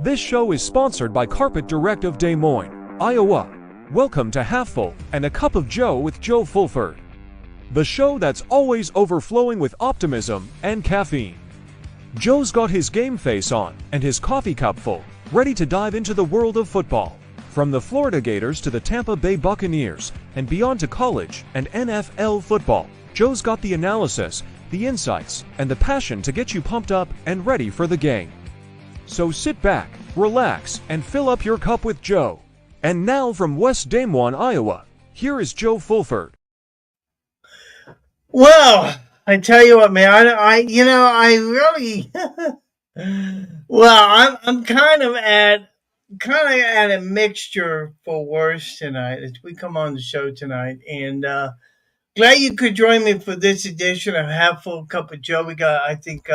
This show is sponsored by Carpet Direct of Des Moines, Iowa. Welcome to Half Full and a Cup of Joe with Joe Fulford. The show that's always overflowing with optimism and caffeine. Joe's got his game face on and his coffee cup full, ready to dive into the world of football. From the Florida Gators to the Tampa Bay Buccaneers and beyond to college and NFL football, Joe's got the analysis, the insights, and the passion to get you pumped up and ready for the game. So sit back, relax, and fill up your cup with Joe. And now from West Des Moines, Iowa, here is Joe Fulford. Well, I tell you what, man, I really, I'm kind of at a mixture for worse tonight as we come on the show tonight, and glad you could join me for this edition of Half Full Cup of Joe. We got, I think,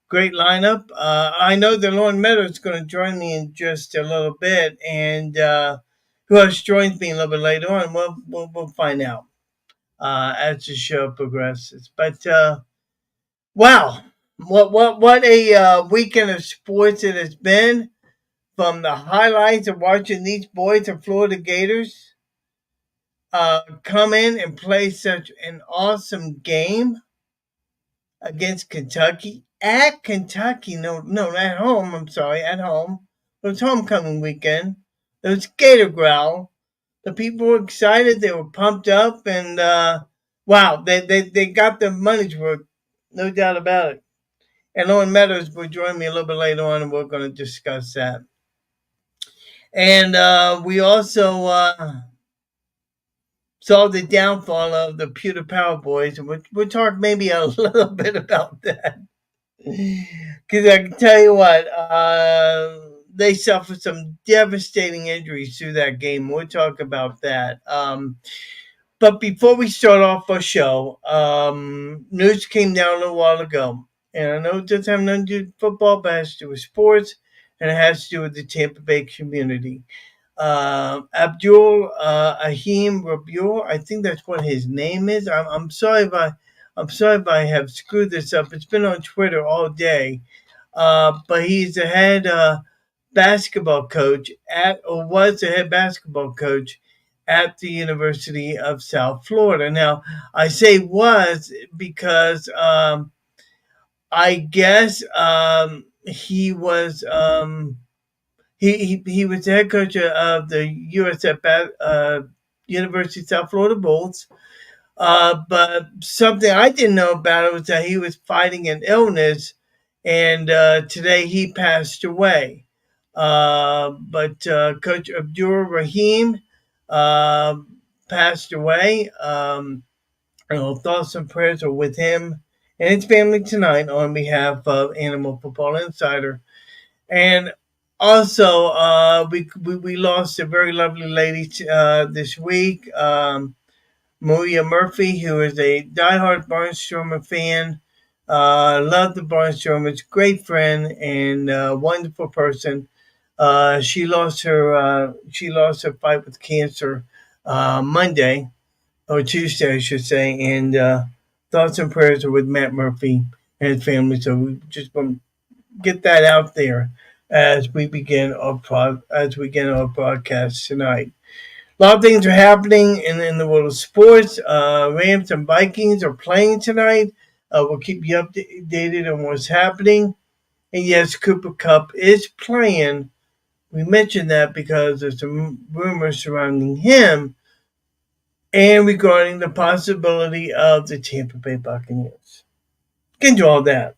great lineup. I know that Lauren Meadows is going to join me in just a little bit, and who else joins me a little bit later on? We'll find out as the show progresses. But wow, what a weekend of sports it has been. From the highlights of watching these boys, the Florida Gators, come in and play such an awesome game against Kentucky. At Kentucky, at home, I'm sorry, at home. It was homecoming weekend. It was Gator Growl. The people were excited. They were pumped up. And, wow, they got their money's worth. No doubt about it. And Lauren Meadows will join me a little bit later on, and we're going to discuss that. And we also saw the downfall of the Pewter Power Boys, and we'll talk maybe a little bit about that. Because I can tell you what, they suffered some devastating injuries through that game. We'll talk about that. But before we start off our show, news came down a little while ago. And I know it doesn't have nothing to do with football, but it has to do with sports, and it has to do with the Tampa Bay community. Abdul Ahim Rabiul, I think that's what his name is. I'm sorry if I have screwed this up. It's been on Twitter all day. But he's the head basketball coach was the head basketball coach at the University of South Florida. Now, I say was because I guess he was he was the head coach of the USF University of South Florida Bulls. But something I didn't know about it was that he was fighting an illness, and today he passed away. But Coach Abdur Rahim passed away. Thoughts and prayers are with him and his family tonight on behalf of Animal Football Insider. And also, we lost a very lovely lady this week. Maria Murphy, who is a diehard Barnstormer fan, loved the Barnstormers, great friend and wonderful person. She lost her fight with cancer Monday or Tuesday, I should say. And thoughts and prayers are with Matt Murphy and his family. So we just want to get that out there as we begin our broadcast tonight. A lot of things are happening in the world of sports. Rams and Vikings are playing tonight. We'll keep you updated on what's happening. And yes, Cooper Kupp is playing. We mentioned that because there's some rumors surrounding him and regarding the possibility of the Tampa Bay Buccaneers. Get into all that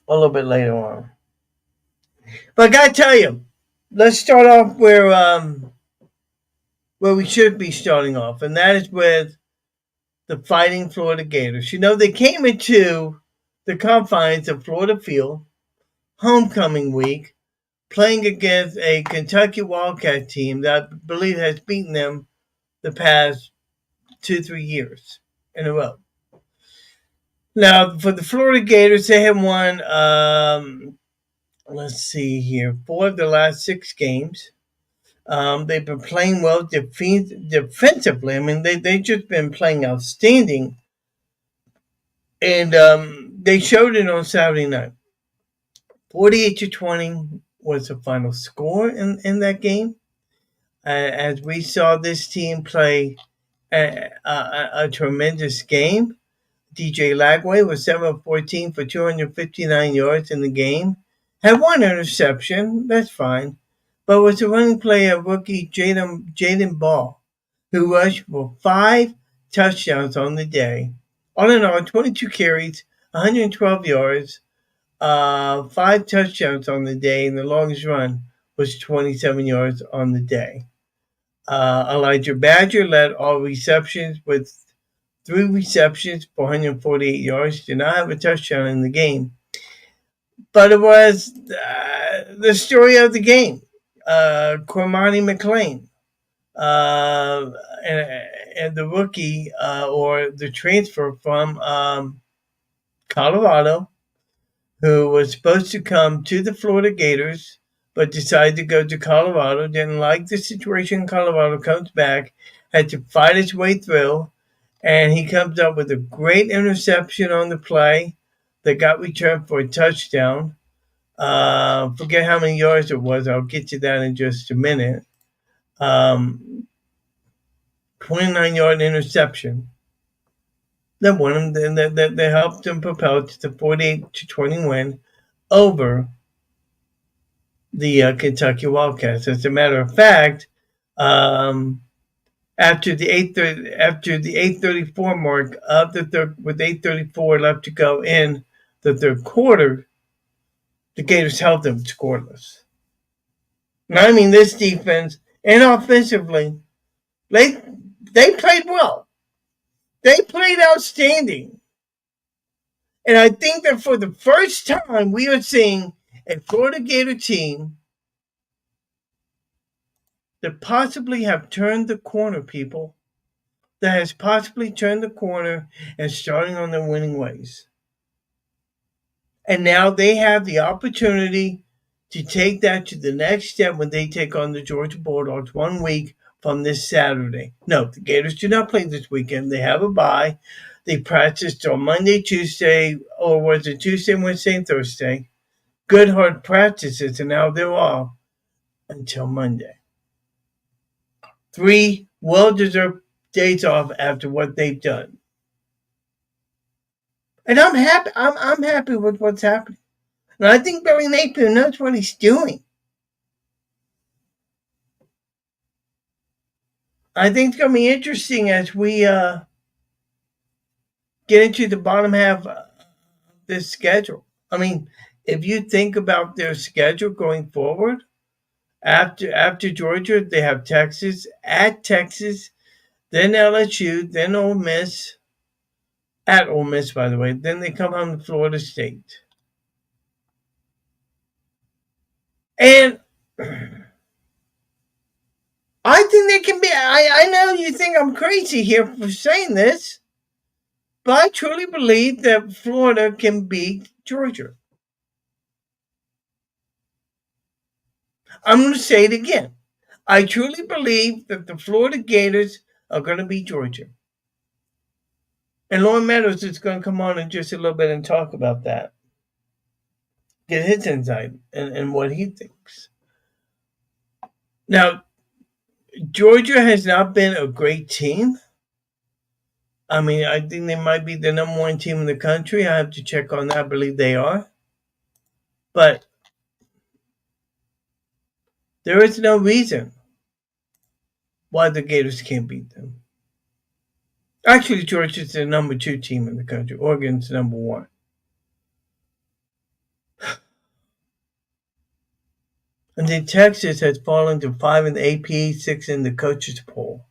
a little bit later on. But I gotta tell you, let's start off where we should be starting off, and that is with the Fighting Florida Gators. You know, they came into the confines of Florida Field, homecoming week, playing against a Kentucky Wildcat team that I believe has beaten them the past 2-3 years in a row. Now, for the Florida Gators, they have won, let's see here, 4 of the last 6 games. They've been playing well defensively. I mean, they've just been playing outstanding. And they showed it on Saturday night. 48-20, was the final score in that game. As we saw this team play a tremendous game. DJ Lagway was 7 of 14 for 259 yards in the game. Had one interception, that's fine. But was a running play of rookie Jaden Ball, who rushed for 5 touchdowns on the day. All in all, 22 carries, 112 yards, 5 touchdowns on the day, and the longest run was 27 yards on the day. Elijah Badger led all receptions with 3 receptions for 148 yards. Did not have a touchdown in the game. But it was the story of the game. Cormani McLean, and the rookie or the transfer from Colorado, who was supposed to come to the Florida Gators, but decided to go to Colorado, didn't like the situation in Colorado, comes back, had to fight his way through, and he comes up with a great interception on the play that got returned for a touchdown. Forget how many yards it was. I'll get to that in just a minute. 29-yard interception that won him, that helped him propel to the 48-20 win over the Kentucky Wildcats. As a matter of fact, after the 8:34 mark of the third, with 8:34 left to go in the third quarter, the Gators held them scoreless. And I mean, this defense and offensively, they played well. They played outstanding. And I think that for the first time, we are seeing a Florida Gator team that possibly have turned the corner, people. That has possibly turned the corner and starting on their winning ways. And now they have the opportunity to take that to the next step when they take on the Georgia Bulldogs 1 week from this Saturday. No, the Gators do not play this weekend. They have a bye. They practiced on Monday, Tuesday, or was it Tuesday, Wednesday, and Thursday? Good hard practices, and now they're off until Monday. 3 well-deserved days off after what they've done. And I'm happy. I'm happy with what's happening. And I think Billy Napier knows what he's doing. I think it's going to be interesting as we get into the bottom half of this schedule. I mean, if you think about their schedule going forward, after Georgia, they have Texas, at Texas, then LSU, then Ole Miss, at Ole Miss, by the way. Then they come home to Florida State. And I think they can be. I know you think I'm crazy here for saying this, but I truly believe that Florida can beat Georgia. I'm going to say it again. I truly believe that the Florida Gators are going to beat Georgia. And Lauren Meadows is going to come on in just a little bit and talk about that. Get his insight and what he thinks. Now, Georgia has not been a great team. I mean, I think they might be the number 1 team in the country. I have to check on that. I believe they are. But there is no reason why the Gators can't beat them. Actually, Georgia's the number 2 team in the country. Oregon's number 1. And then Texas has fallen to 5 in the AP, 6 in the coaches poll.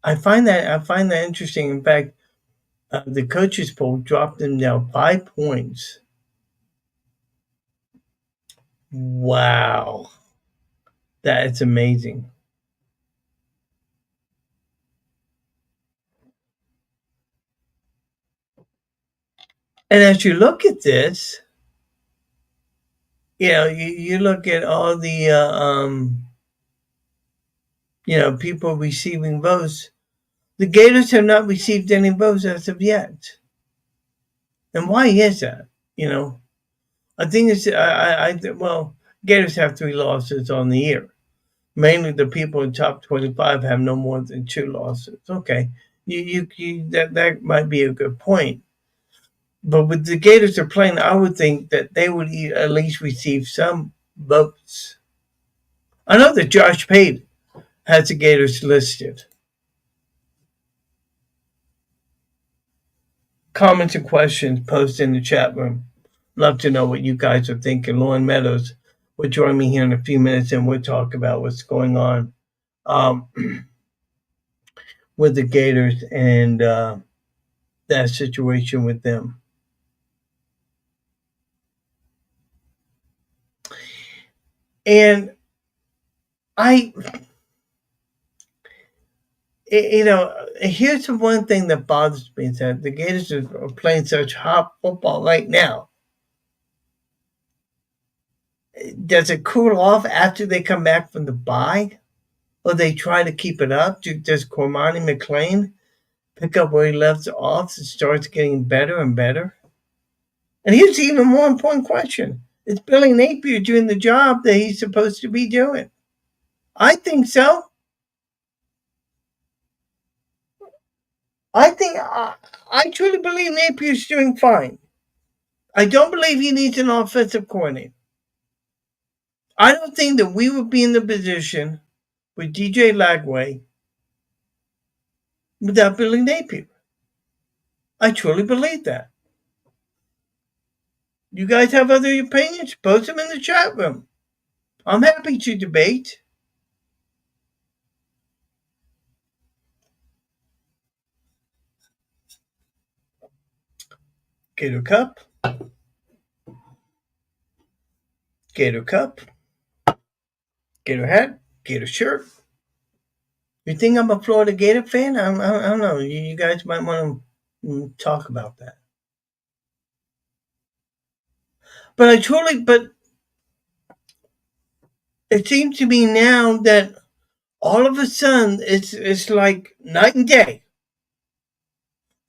I find that interesting. In fact, the coaches poll dropped them down 5 points. Wow, that is amazing. And as you look at this, you look at all the people receiving votes. The Gators have not received any votes as of yet. And why is that? I think it's well, Gators have 3 losses on the year. Mainly the people in top 25 have no more than 2 losses. Okay, that might be a good point. But with the Gators are playing, I would think that they would at least receive some votes. I know that Josh Pate has the Gators listed. Comments and questions posted in the chat room. Love to know what you guys are thinking. Lauren Meadows will join me here in a few minutes and we'll talk about what's going on um, with the Gators and that situation with them. And I, here's the one thing that bothers me is that the Gators are playing such hot football right now. Does it cool off after they come back from the bye? Or they try to keep it up? Does Cormani McLean pick up where he left off and starts getting better and better? And here's the even more important question. Is Billy Napier doing the job that he's supposed to be doing? I think so. I truly believe Napier's doing fine. I don't believe he needs an offensive coordinator. I don't think that we would be in the position with DJ Lagway without Billy Napier. I truly believe that. You guys have other opinions? Post them in the chat room. I'm happy to debate. Gator Cup. Gator Cup. Gator hat. Gator shirt. You think I'm a Florida Gator fan? I don't know. You guys might want to talk about that. But it seems to me now that all of a sudden it's like night and day.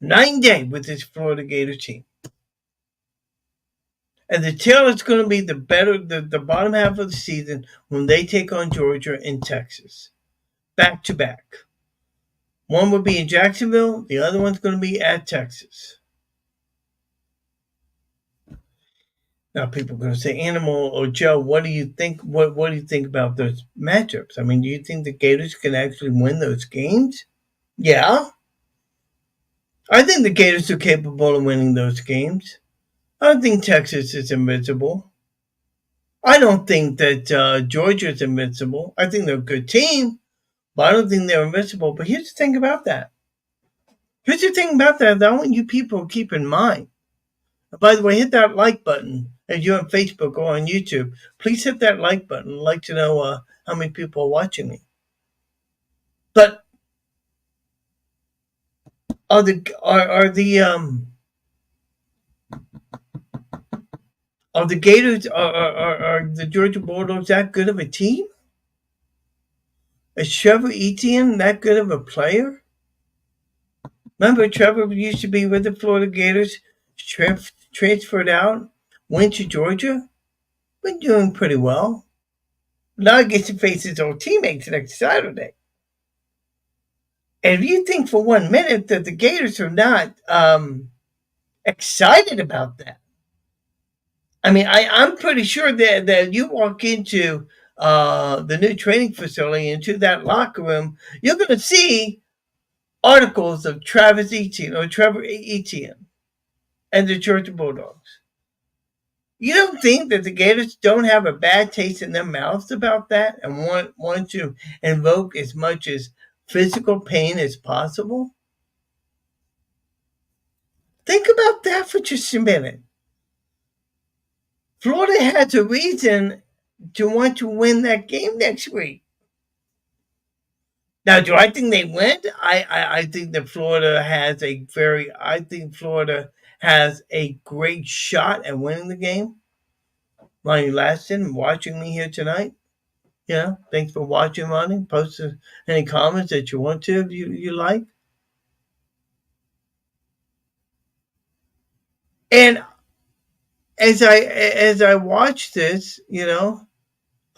Night and day with this Florida Gator team. And the tail is going to be the bottom half of the season when they take on Georgia and Texas. Back to back. One will be in Jacksonville, the other one's going to be at Texas. Now people are going to say, Animal or Joe, what do you think? What do you think about those matchups? I mean, do you think the Gators can actually win those games? Yeah. I think the Gators are capable of winning those games. I don't think Texas is invincible. I don't think that Georgia is invincible. I think they're a good team, but I don't think they're invincible. But here's the thing about that. That I want you people to keep in mind. By the way, hit that like button. If you're on Facebook or on YouTube, please hit that like button. I'd like to know how many people are watching me. But are the Gators are the Georgia Bulldogs that good of a team? Is Trevor Etienne that good of a player? Remember, Trevor used to be with the Florida Gators, transferred out, went to Georgia, been doing pretty well. Now he gets to face his old teammates next Saturday. And if you think for 1 minute that the Gators are not excited about that, I mean, I'm pretty sure that you walk into the new training facility, into that locker room, you're going to see articles of Trevor Etienne and the Georgia Bulldogs. You don't think that the Gators don't have a bad taste in their mouths about that and want to invoke as much as physical pain as possible? Think about that for just a minute. Florida has a reason to want to win that game next week. Now, do I think they win? I think that Florida has a great shot at winning the game. Ronnie Laston, watching me here tonight. Yeah, thanks for watching, Ronnie. Post any comments that you want to, if you like. And as I watch this,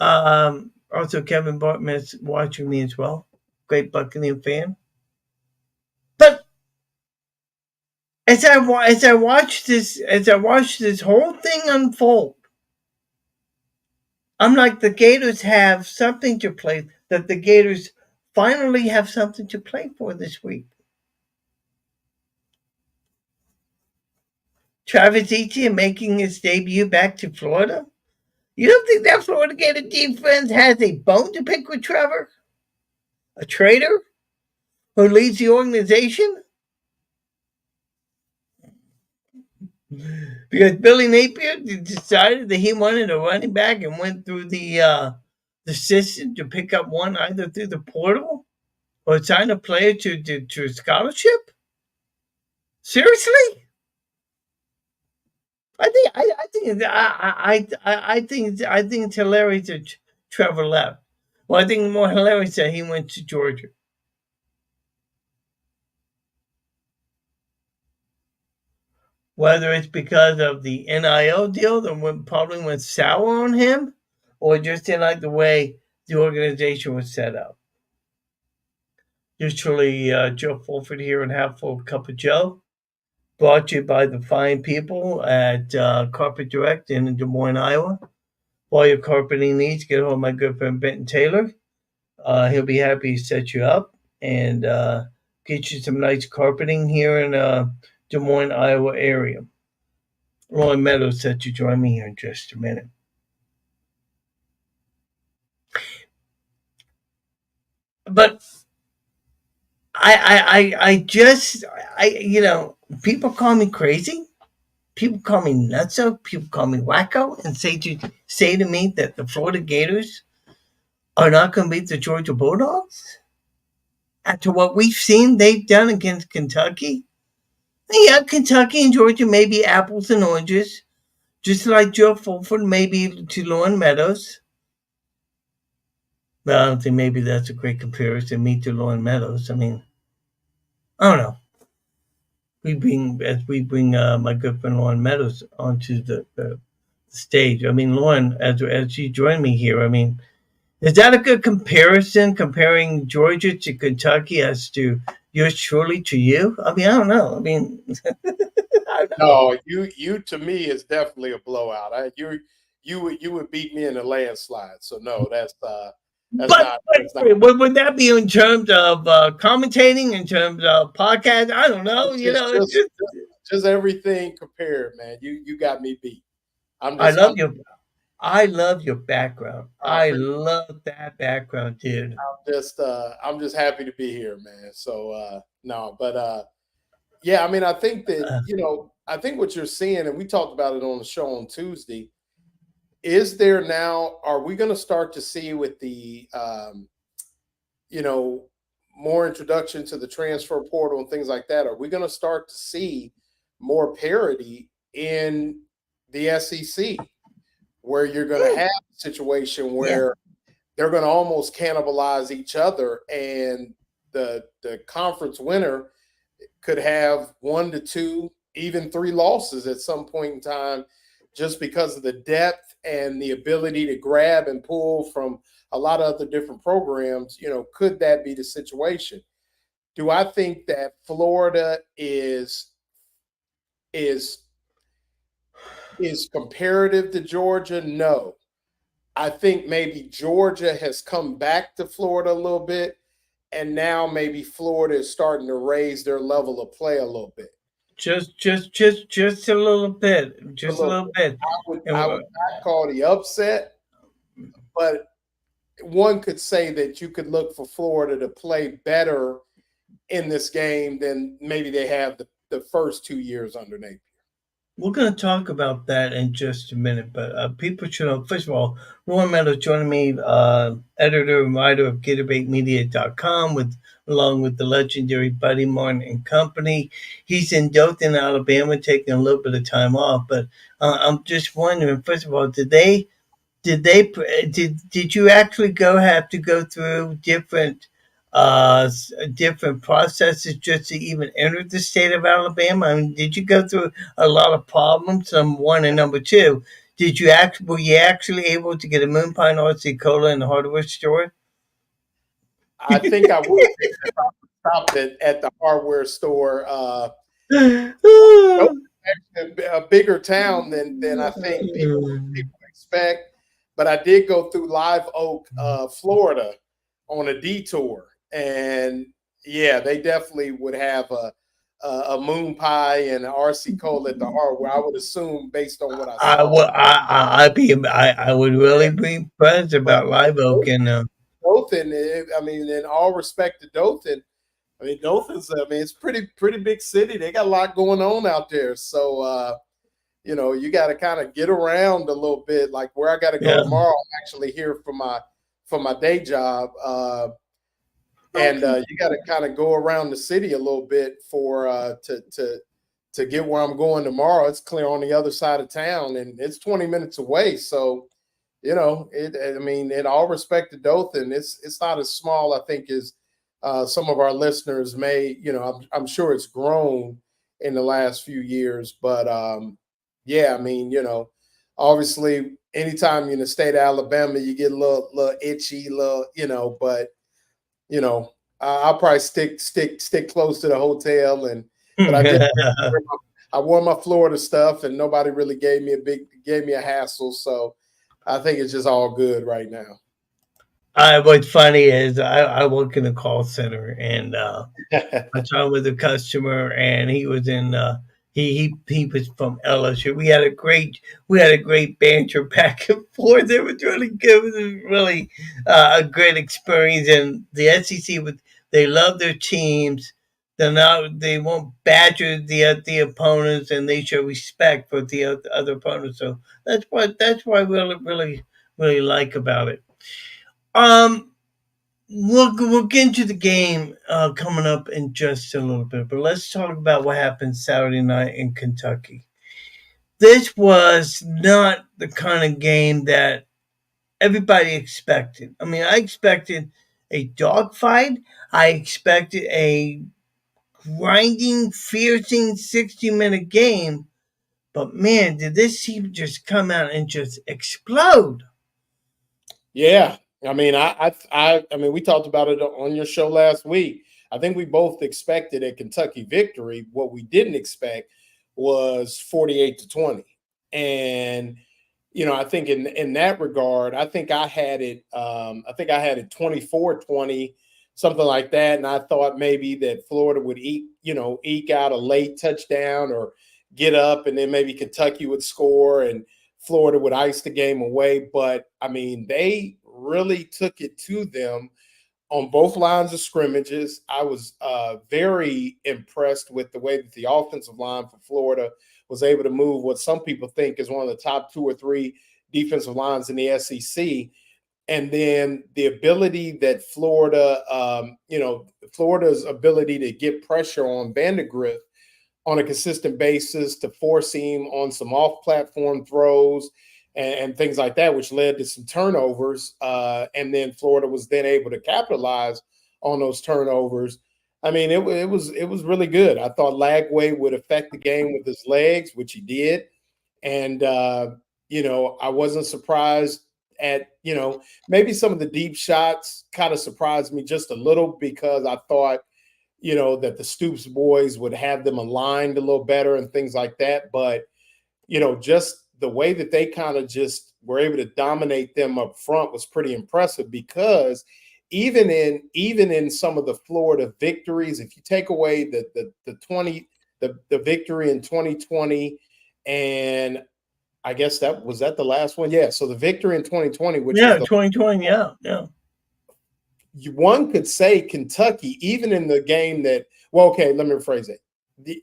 also Kevin Bartman's watching me as well. Great Buccaneer fan. But as I watch this whole thing unfold, I'm like the Gators have something to play. That the Gators finally have something to play for this week. Travis Etienne making his debut back to Florida. You don't think that Florida Gator defense has a bone to pick with Trevor? A traitor who leads the organization? Because Billy Napier decided that he wanted a running back and went through the system to pick up one either through the portal or sign a player to a scholarship? Seriously? I think it's hilarious that Trevor left. Well, I think it's more hilarious that he went to Georgia. Whether it's because of the NIL deal that probably went sour on him, or just in like the way the organization was set up. Usually, Joe Fulford here and Half Full Cup of Joe, brought to you by the fine people at Carpet Direct in Des Moines, Iowa. For all your carpeting needs, get a hold of my good friend Benton Taylor. He'll be happy to set you up and get you some nice carpeting here in Des Moines, Iowa area. Roy Meadows said to join me here in just a minute. But people call me crazy. People call me nutso. People call me wacko, and say to me that the Florida Gators are not going to beat the Georgia Bulldogs after what we've seen they've done against Kentucky. Yeah, Kentucky and Georgia may be apples and oranges, just like Joe Fulford may be to Lauren Meadows. But I don't think maybe that's a great comparison, me to Lauren Meadows. I mean, I don't know. We bring my good friend Lauren Meadows onto the stage. I mean, Lauren, as she joined me here, I mean, is that a good comparison, comparing Georgia to Kentucky as to yours truly to you? I mean, I don't know. I mean, I don't know. No, you to me is definitely a blowout. You would beat me in a landslide. So no, that's But, not that's not but would that be in terms of commentating, in terms of podcast? I don't know. it's just It's just just just everything compared, man. You got me beat. I'm I just love I'm your I love your background. I I appreciate love that background, dude. I'm just happy to be here, man. So no, but yeah, I mean I think that, Uh, I think what you're seeing, and we talked about it on the show on Tuesday, is there now, are we going to start to see with the you know, more introduction to the transfer portal and things like that, are we going to start to see more parity in the SEC, where you're going to yeah, have a situation yeah. where they're going to almost cannibalize each other, and the conference winner could have 1 to 2, even 3 losses at some point in time, just because of the depth and the ability to grab and pull from a lot of other different programs. Could that be the situation? Do I think that Florida is is comparative to Georgia? No. I think maybe Georgia has come back to Florida a little bit, and now maybe Florida is starting to raise their level of play a little bit. Just a little bit, A just a little little bit. bit. I would And I would not call the upset, but one could say that you could look for Florida to play better in this game than maybe they have the first 2 years under Napier. we're going to talk about that in just a minute, but people should know. First of all, Roy Meadows joining me, editor and writer of GatorbaitMedia.com, along with the legendary Buddy Martin and Company. He's in Dothan, Alabama, taking a little bit of time off. But I'm just wondering, first of all, did you actually have to go through different different processes just to even enter the state of Alabama? I mean, did you go through a lot of problems? Number one, and number two, were you actually able to get a Moon Pie RC Cola in the hardware store? I think I would have stopped at the hardware store. A bigger town than I think people expect. But I did go through Live Oak, Florida, on a detour, and yeah, they definitely would have a moon pie and an RC Cola at the hardware. I would assume based on what I saw. I would really be impressed But about Live Oak and Dothan, I mean, in all respect to Dothan, I mean, Dothan's, I mean, it's pretty big city. They got a lot going on out there. So, you got to kind of get around a little bit. Like where I got to go tomorrow, I'm actually here for my day job. And you got to kind of go around the city a little bit for to get where I'm going tomorrow. It's clear on the other side of town, and it's 20 minutes away. So, I mean, in all respect to Dothan, it's not as small, I think, as some of our listeners may. I'm sure it's grown in the last few years, but yeah, I mean, obviously, anytime you're in the state of Alabama, you get a little itchy, but I'll probably stick close to the hotel, but I wore my Florida stuff, and nobody really gave me a hassle, so I think it's just all good right now. What's funny is I work in a call center, and I was on with a customer, and he was in he was from LSU. We had a great banter back and forth. It was really good. It was really a great experience. And the SEC they love their teams. They won't badger the opponents, and they show respect for the other opponents. So that's what I really like about it. Um, we'll get into the game coming up in just a little bit, but let's talk about what happened Saturday night in Kentucky. This was not the kind of game that everybody expected. I mean, I expected a dogfight. I expected a grinding, fiercing 60-minute game. But man, did this team just come out and just explode? Yeah, I mean, I mean, we talked about it on your show last week. I think we both expected a Kentucky victory. What we didn't expect was 48-20, and I think in that regard, I think I had it. I think I had it 24-20, something like that, and I thought maybe that Florida would eke out a late touchdown or get up, and then maybe Kentucky would score and Florida would ice the game away. But I mean, they really took it to them on both lines of scrimmages. I was very impressed with the way that the offensive line for Florida was able to move what some people think is one of the top 2 or 3 defensive lines in the SEC. And then the ability that Florida's ability to get pressure on Vandegrift on a consistent basis, to force him on some off-platform throws and things like that, which led to some turnovers. And then Florida was then able to capitalize on those turnovers. I mean, it was really good. I thought Lagway would affect the game with his legs, which he did. And, I wasn't surprised at, maybe some of the deep shots kind of surprised me just a little, because I thought, that the Stoops boys would have them aligned a little better and things like that. But, just the way that they kind of just were able to dominate them up front was pretty impressive, because even in some of the Florida victories, if you take away the victory in 2020, and I guess that was the last one. Yeah. So the victory in 2020, which was 2020. Yeah. One could say Kentucky, even in the game that, well, okay, let me rephrase it.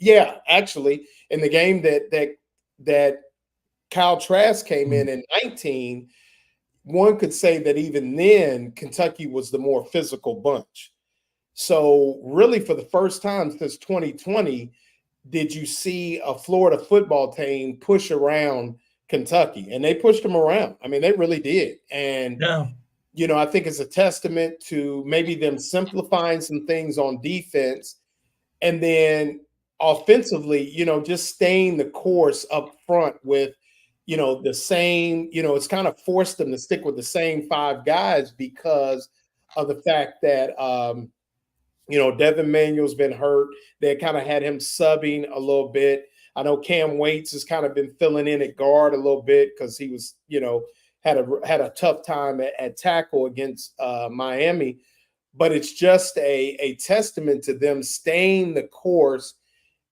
Yeah, actually, in the game that Kyle Trask came in 19, one could say that even then Kentucky was the more physical bunch. So really, for the first time since 2020, did you see a Florida football team push around Kentucky? And they pushed them around. I mean, they really did. And I think it's a testament to maybe them simplifying some things on defense, and then offensively, just staying the course up front with, the same, it's kind of forced them to stick with the same five guys because of the fact that, Devin Manuel's been hurt. They kind of had him subbing a little bit. I know Cam Waits has kind of been filling in at guard a little bit because he was, had a tough time at tackle against Miami. But it's just a testament to them staying the course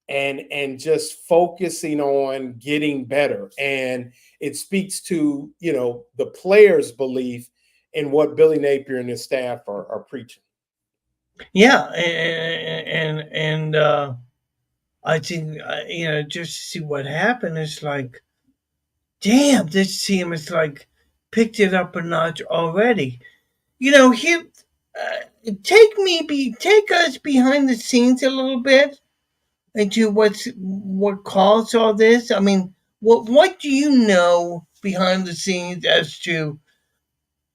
and just focusing on getting better. And it speaks to, the players' belief in what Billy Napier and his staff are preaching. Yeah, and I think just to see what happened, it's like, damn, this team is like picked it up a notch already. Here, take us behind the scenes a little bit into what caused all this. I mean, what do you know behind the scenes as to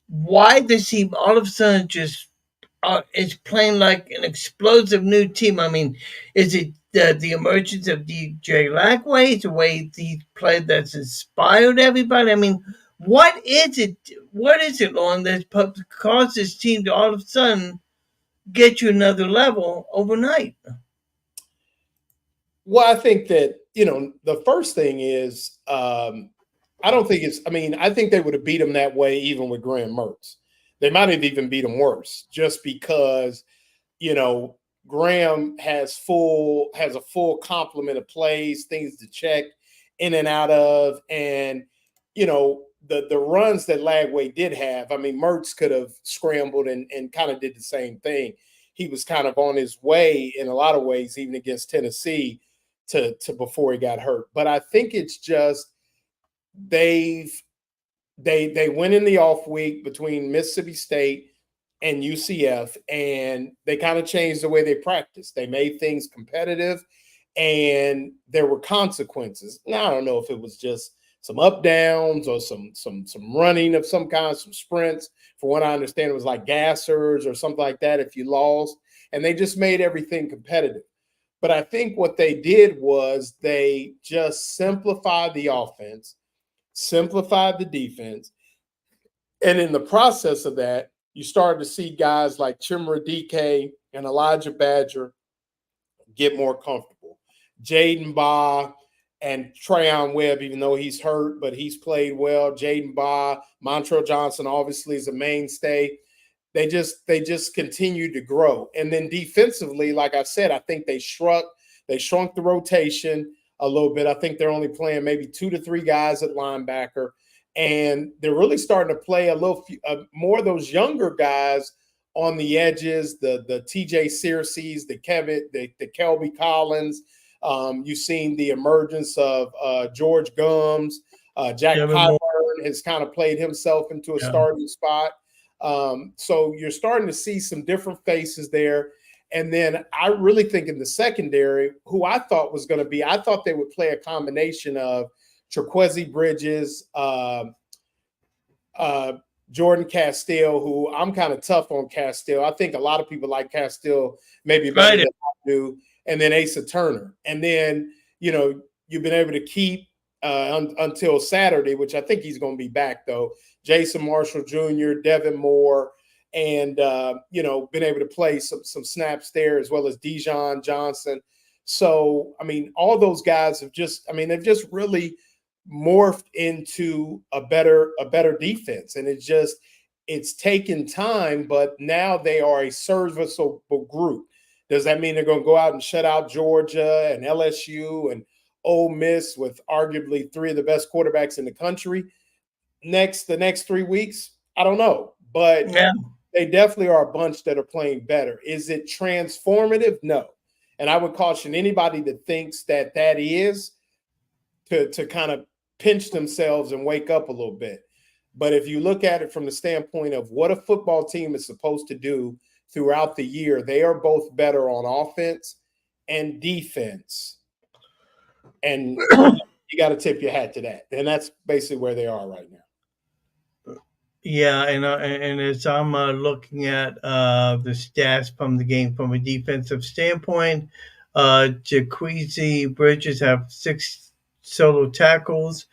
why this team all of a sudden just is playing like an explosive new team? I mean, is it the emergence of DJ Lagway, the way he played that's inspired everybody? I mean, what is it? What is it on that caused this team to all of a sudden get you another level overnight? Well, I think that, the first thing is, I don't think it's, I think they would have beat them that way even with Graham Mertz. They might have even beat them worse just because, Graham has a full complement of plays, things to check in and out of. And, the runs that Lagway did have, Mertz could have scrambled and kind of did the same thing. He was kind of on his way in a lot of ways, even against Tennessee, to before he got hurt. But I think it's just they went in the off week between Mississippi State and UCF, and they kind of changed the way they practiced. They made things competitive, and there were consequences. Now I don't know if it was just some up downs or some running of some kind, some sprints. For what I understand, it was like gassers or something like that if you lost, and they just made everything competitive. But I think what they did was they just simplified the offense, simplified the defense. And in the process of that, you started to see guys like Chimera DK and Elijah Badger get more comfortable. Jaden Baugh and Trayon Webb, even though he's hurt, but he's played well. Jaden Baugh, Montrell Johnson obviously is a mainstay. They just continued to grow. And then defensively, like I said, I think they shrunk the rotation a little bit. I think they're only playing maybe 2 to 3 guys at linebacker. And they're really starting to play a little more of those younger guys on the edges, the TJ Searcy's, the Kelby Collins. You've seen the emergence of George Gums. Jack Pyburn has kind of played himself into a starting spot. So you're starting to see some different faces there. And then I really think in the secondary, who I thought was going to be, I thought they would play a combination of Trequezie Bridges, Jordan Castile, who I'm kind of tough on Castile. I think a lot of people like Castile maybe better than I do. And then Asa Turner. And then, you've been able to keep until Saturday, which I think he's going to be back, though, Jason Marshall Jr., Devin Moore, and, been able to play some snaps there, as well as Dijon Johnson. So, all those guys have they've just really morphed into a better defense. And it's taken time, but now they are a serviceable group. Does that mean they're going to go out and shut out Georgia and LSU and Ole Miss with arguably 3 of the best quarterbacks in the country the next 3 weeks? I don't know, but they definitely are a bunch that are playing better. Is it transformative? No. And I would caution anybody that thinks that is to kind of pinch themselves and wake up a little bit. But if you look at it from the standpoint of what a football team is supposed to do throughout the year, they are both better on offense and defense. And you got to tip your hat to that. And that's basically where they are right now. Yeah, and as I'm looking at the stats from the game from a defensive standpoint, Jaquezie Bridges have 6 solo tackles.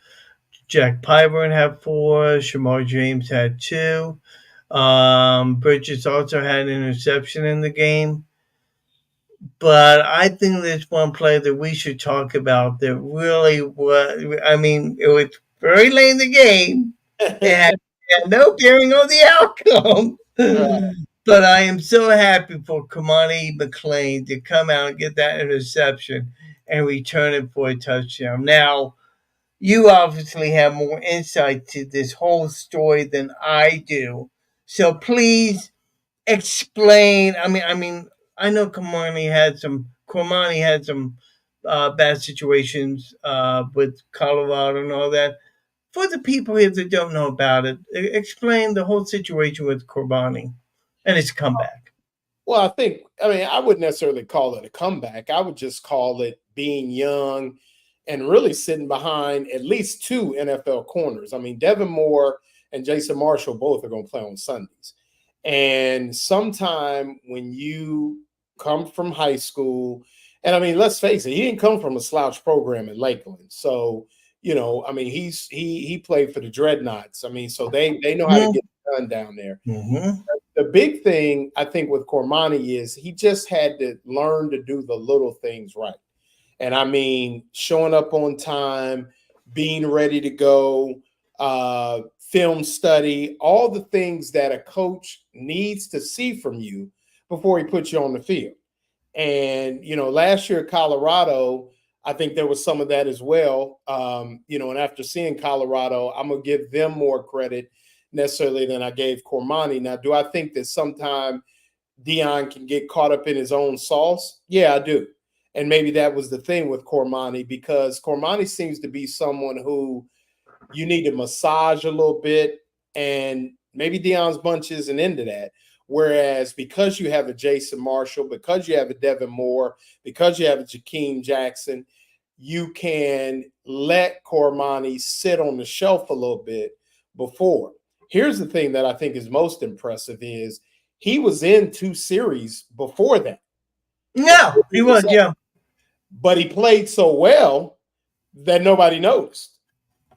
Jack Pyburn had 4. Shamar James had 2. Bridges also had an interception in the game. But I think there's one play that we should talk about that really was. I mean, it was very late in the game. It had no bearing on the outcome. But I am so happy for Kamani McLean to come out and get that interception and return it for a touchdown. Now, you obviously have more insight to this whole story than I do. So please explain. I know Cormani had some bad situations with Colorado and all that. For the people here that don't know about it, explain the whole situation with Cormani and his comeback. Well, I wouldn't necessarily call it a comeback. I would just call it being young and really sitting behind at least 2 NFL corners. I mean, Devin Moore and Jason Marshall both are going to play on Sundays. And sometime when you come from high school, and I mean, let's face it, he didn't come from a slouch program in Lakeland. So, he played for the Dreadnoughts. I mean, so they know how to get it done down there. Mm-hmm. The big thing I think with Cormani is he just had to learn to do the little things right. And I mean, showing up on time, being ready to go, film study, all the things that a coach needs to see from you before he puts you on the field. And, last year at Colorado, I think there was some of that as well. And after seeing Colorado, I'm going to give them more credit necessarily than I gave Cormani. Now, do I think that sometime Deion can get caught up in his own sauce? Yeah, I do. And maybe that was the thing with Cormani, because Cormani seems to be someone who you need to massage a little bit, and maybe Deion's bunch isn't into that. Whereas because you have a Jason Marshall, because you have a Devin Moore, because you have a Jakeem Jackson, you can let Cormani sit on the shelf a little bit before. Here's the thing that I think is most impressive is he was in 2 series before that. No, he was, yeah. But he played so well that nobody noticed.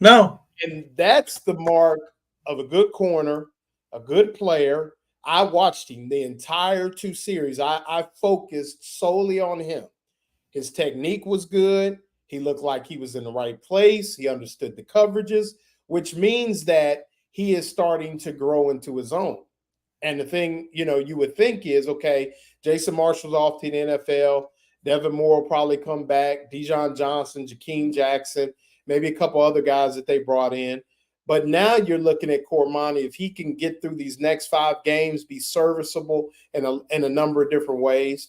No. And that's the mark of a good corner, a good player. I watched him the entire 2 series. I focused solely on him. His technique was good. He looked like he was in the right place. He understood the coverages, which means that he is starting to grow into his own. And the thing, you would think is, okay, Jason Marshall's off to the NFL. Devin Moore will probably come back. Dijon Johnson, Jakeem Jackson, maybe a couple other guys that they brought in. But now you're looking at Cormani. If he can get through these next 5 games, be serviceable in a number of different ways,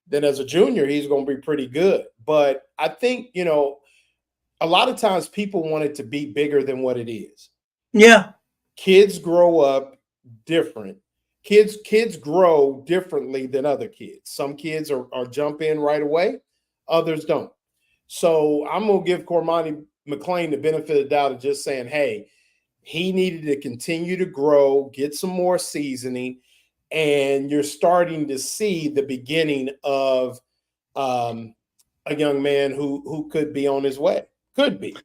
then as a junior, he's going to be pretty good. But I think, a lot of times people want it to be bigger than what it is. Yeah. Kids grow up different. Kids grow differently than other kids. Some kids are jump in right away. Others don't. So I'm going to give Cormani McLean the benefit of the doubt of just saying, hey, he needed to continue to grow, get some more seasoning, and you're starting to see the beginning of a young man who could be on his way. Could be.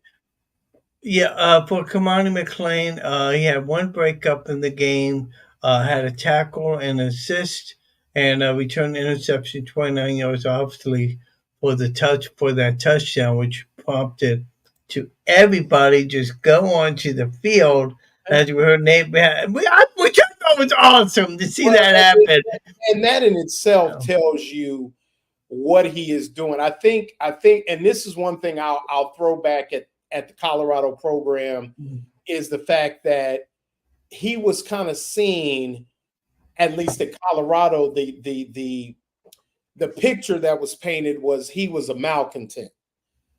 Yeah, for Kamani McLean, he had 1 breakup in the game, had a tackle and assist, and returned interception 29 yards, obviously, for that touchdown, which prompted to everybody just go onto the field, as we heard Nate, which I thought was awesome to see that happen. And that in itself tells you what he is doing. I think, and this is one thing I'll throw back at the Colorado program, is the fact that he was kind of seen, at least at Colorado, the picture that was painted was he was a malcontent.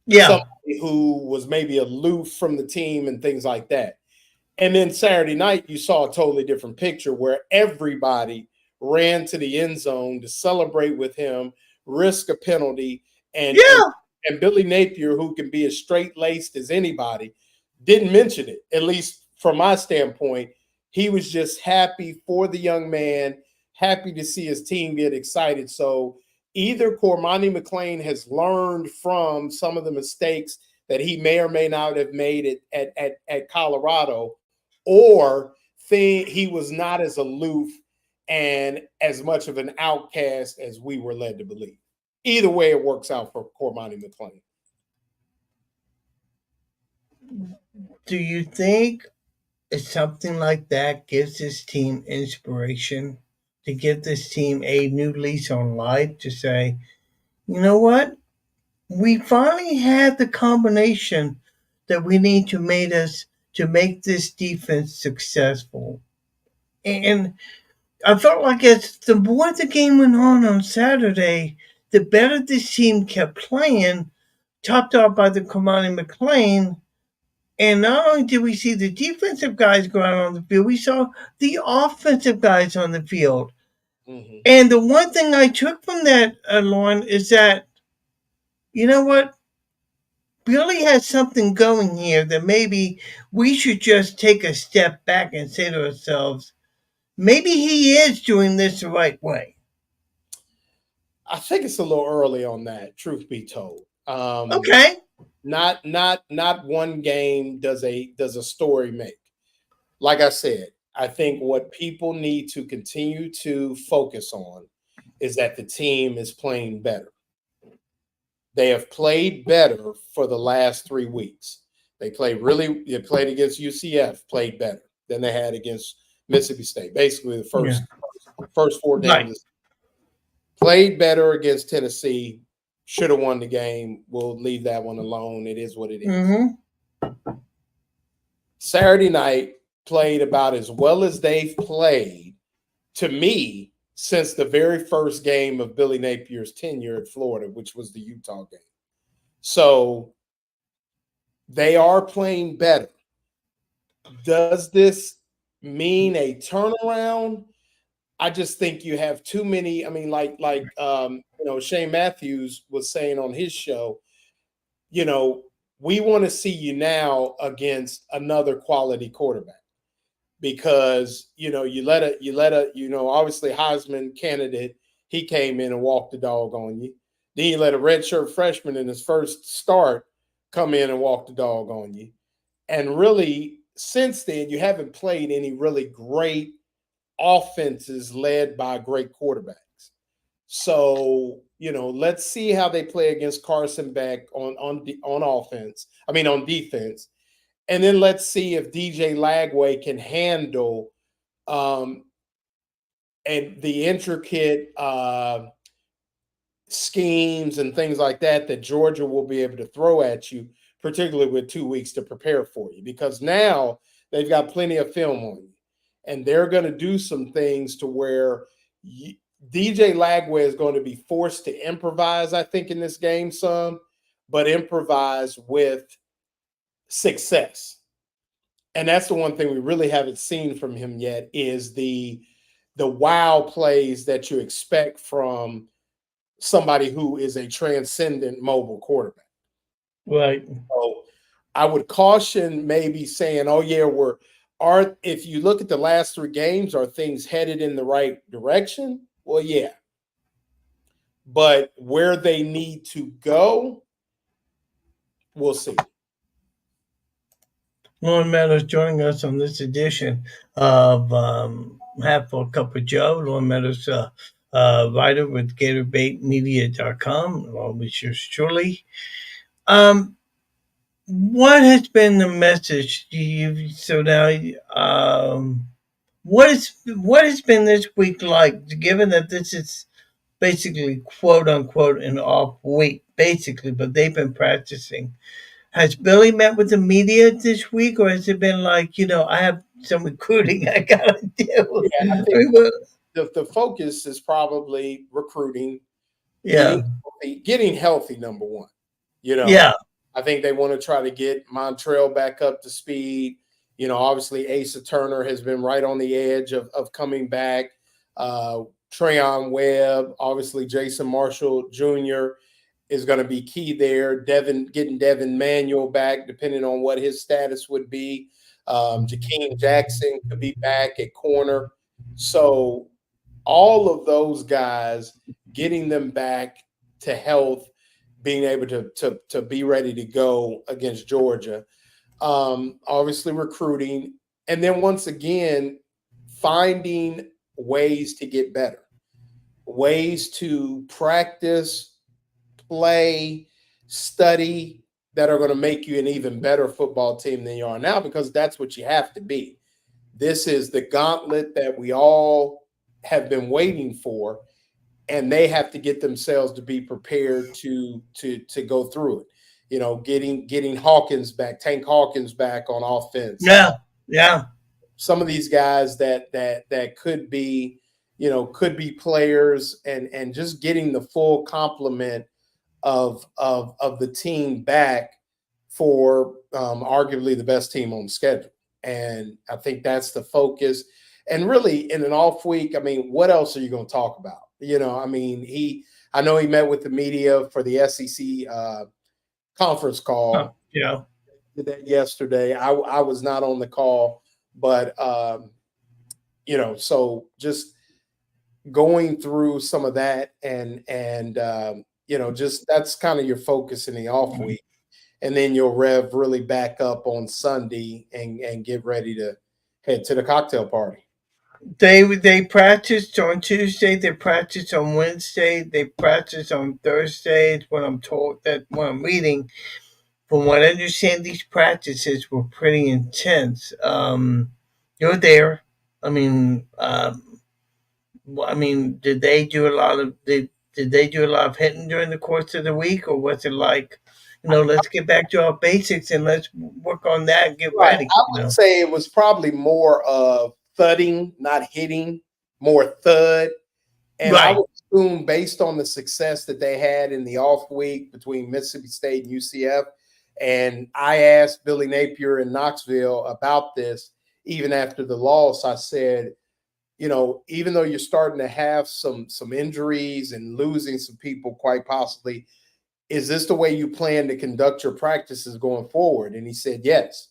Yeah. Somebody who was maybe aloof from the team and things like that. And then Saturday night, you saw a totally different picture where everybody ran to the end zone to celebrate with him, risk a penalty, and Billy Napier, who can be as straight-laced as anybody, didn't mention it, at least from my standpoint. he was just happy for the young man, happy to see his team get excited. So either Cormani McClain has learned from some of the mistakes that he may or may not have made it at Colorado, or he was not as aloof and as much of an outcast as we were led to believe. Either way, it works out for Cormani McClain. Do you think something like that gives this team inspiration to give this team a new lease on life to say, you know what? We finally had the combination that we need to make this defense successful. And I felt like as the more the game went on Saturday, the better this team kept playing, topped off by the Kamani McClain. And not only did we see the defensive guys go out on the field, we saw the offensive guys on the field. Mm-hmm. And the one thing I took from that, Lauren, is that, you know what? Billy has something going here that maybe we should just take a step back and say to ourselves, maybe he is doing this the right way. I think it's a little early on that, truth be told. Okay. Not one game does a story make. Like I said, I think what people need to continue to focus on is that the team is playing better. They have played better for the last 3 weeks. They played against UCF, played better than they had against Mississippi State. Basically, the first 4 games. Right. Played better against Tennessee. Should have won the game. We'll leave that one alone. It is what it is. Mm-hmm. Saturday night played about as well as they've played, to me, since the very first game of Billy Napier's tenure at Florida, which was the Utah game. So they are playing better. Does this mean a turnaround? I just think you have too many. I mean, Shane Matthews was saying on his show, we want to see you now against another quality quarterback, because obviously Heisman candidate, he came in and walked the dog on you. Then you let a redshirt freshman in his first start come in and walk the dog on you. And really, since then, you haven't played any really great offenses led by great quarterbacks. So, let's see how they play against Carson Beck on defense. And then let's see if DJ Lagway can handle and the intricate schemes and things like that Georgia will be able to throw at you, particularly with 2 weeks to prepare for you, because now they've got plenty of film on you. And they're going to do some things to where DJ Lagway is going to be forced to improvise, I think, in this game some, but improvise with success. And that's the one thing we really haven't seen from him yet, is the wow plays that you expect from somebody who is a transcendent mobile quarterback. Right. So I would caution maybe saying, oh yeah, if you look at the last 3 games, are things headed in the right direction? Well, yeah. But where they need to go, we'll see. Lauren Meadows joining us on this edition of Half Full Cup of Joe. Lauren Meadows, writer with GatorBaitMedia.com, along with yours truly. What has been the message to you? So now, what has been this week like, given that this is basically quote unquote an off week, basically, but they've been practicing? Has Billy met with the media this week, or has it been like, I have some recruiting I gotta do? Yeah, I think the focus is probably recruiting, getting healthy, number one. Yeah. I think they want to try to get Montrell back up to speed. Obviously Asa Turner has been right on the edge of coming back. Trayon Webb, obviously Jason Marshall Jr. is going to be key there. Getting Devin Manuel back, depending on what his status would be. Jakeem Jackson could be back at corner. So all of those guys, getting them back to health, being able to be ready to go against Georgia. Obviously recruiting, and then once again finding ways to get better, ways to practice, play, study that are going to make you an even better football team than you are now, because that's what you have to be. This is the gauntlet that we all have been waiting for, and they have to get themselves to be prepared to go through it. You know, getting Hawkins back, Tank Hawkins back on offense. Yeah. Some of these guys that could be, could be players, and just getting the full complement of the team back for arguably the best team on the schedule. And I think that's the focus. And really, in an off week, I mean, what else are you going to talk about? I know he met with the media for the SEC conference call. Yeah. Did that yesterday. I was not on the call, but so just going through some of that, and just that's kind of your focus in the off week, and then you'll rev really back up on Sunday and get ready to head to the cocktail party. They practiced on Tuesday. They practiced on Wednesday. They practiced on Thursday. It's what I'm told. That what I'm reading. From what I understand, these practices were pretty intense. You're there. I mean, did they do a lot of did they do a lot of hitting during the course of the week, or was it like, let's get back to our basics and let's work on that and get Right. ready? I would say it was probably more of thudding, not hitting, more thud. And I Right. would assume, based on the success that they had in the off week between Mississippi State and UCF, and I asked Billy Napier in Knoxville about this even after the loss. I said, even though you're starting to have some injuries and losing some people quite possibly, is this the way you plan to conduct your practices going forward? And he said, yes.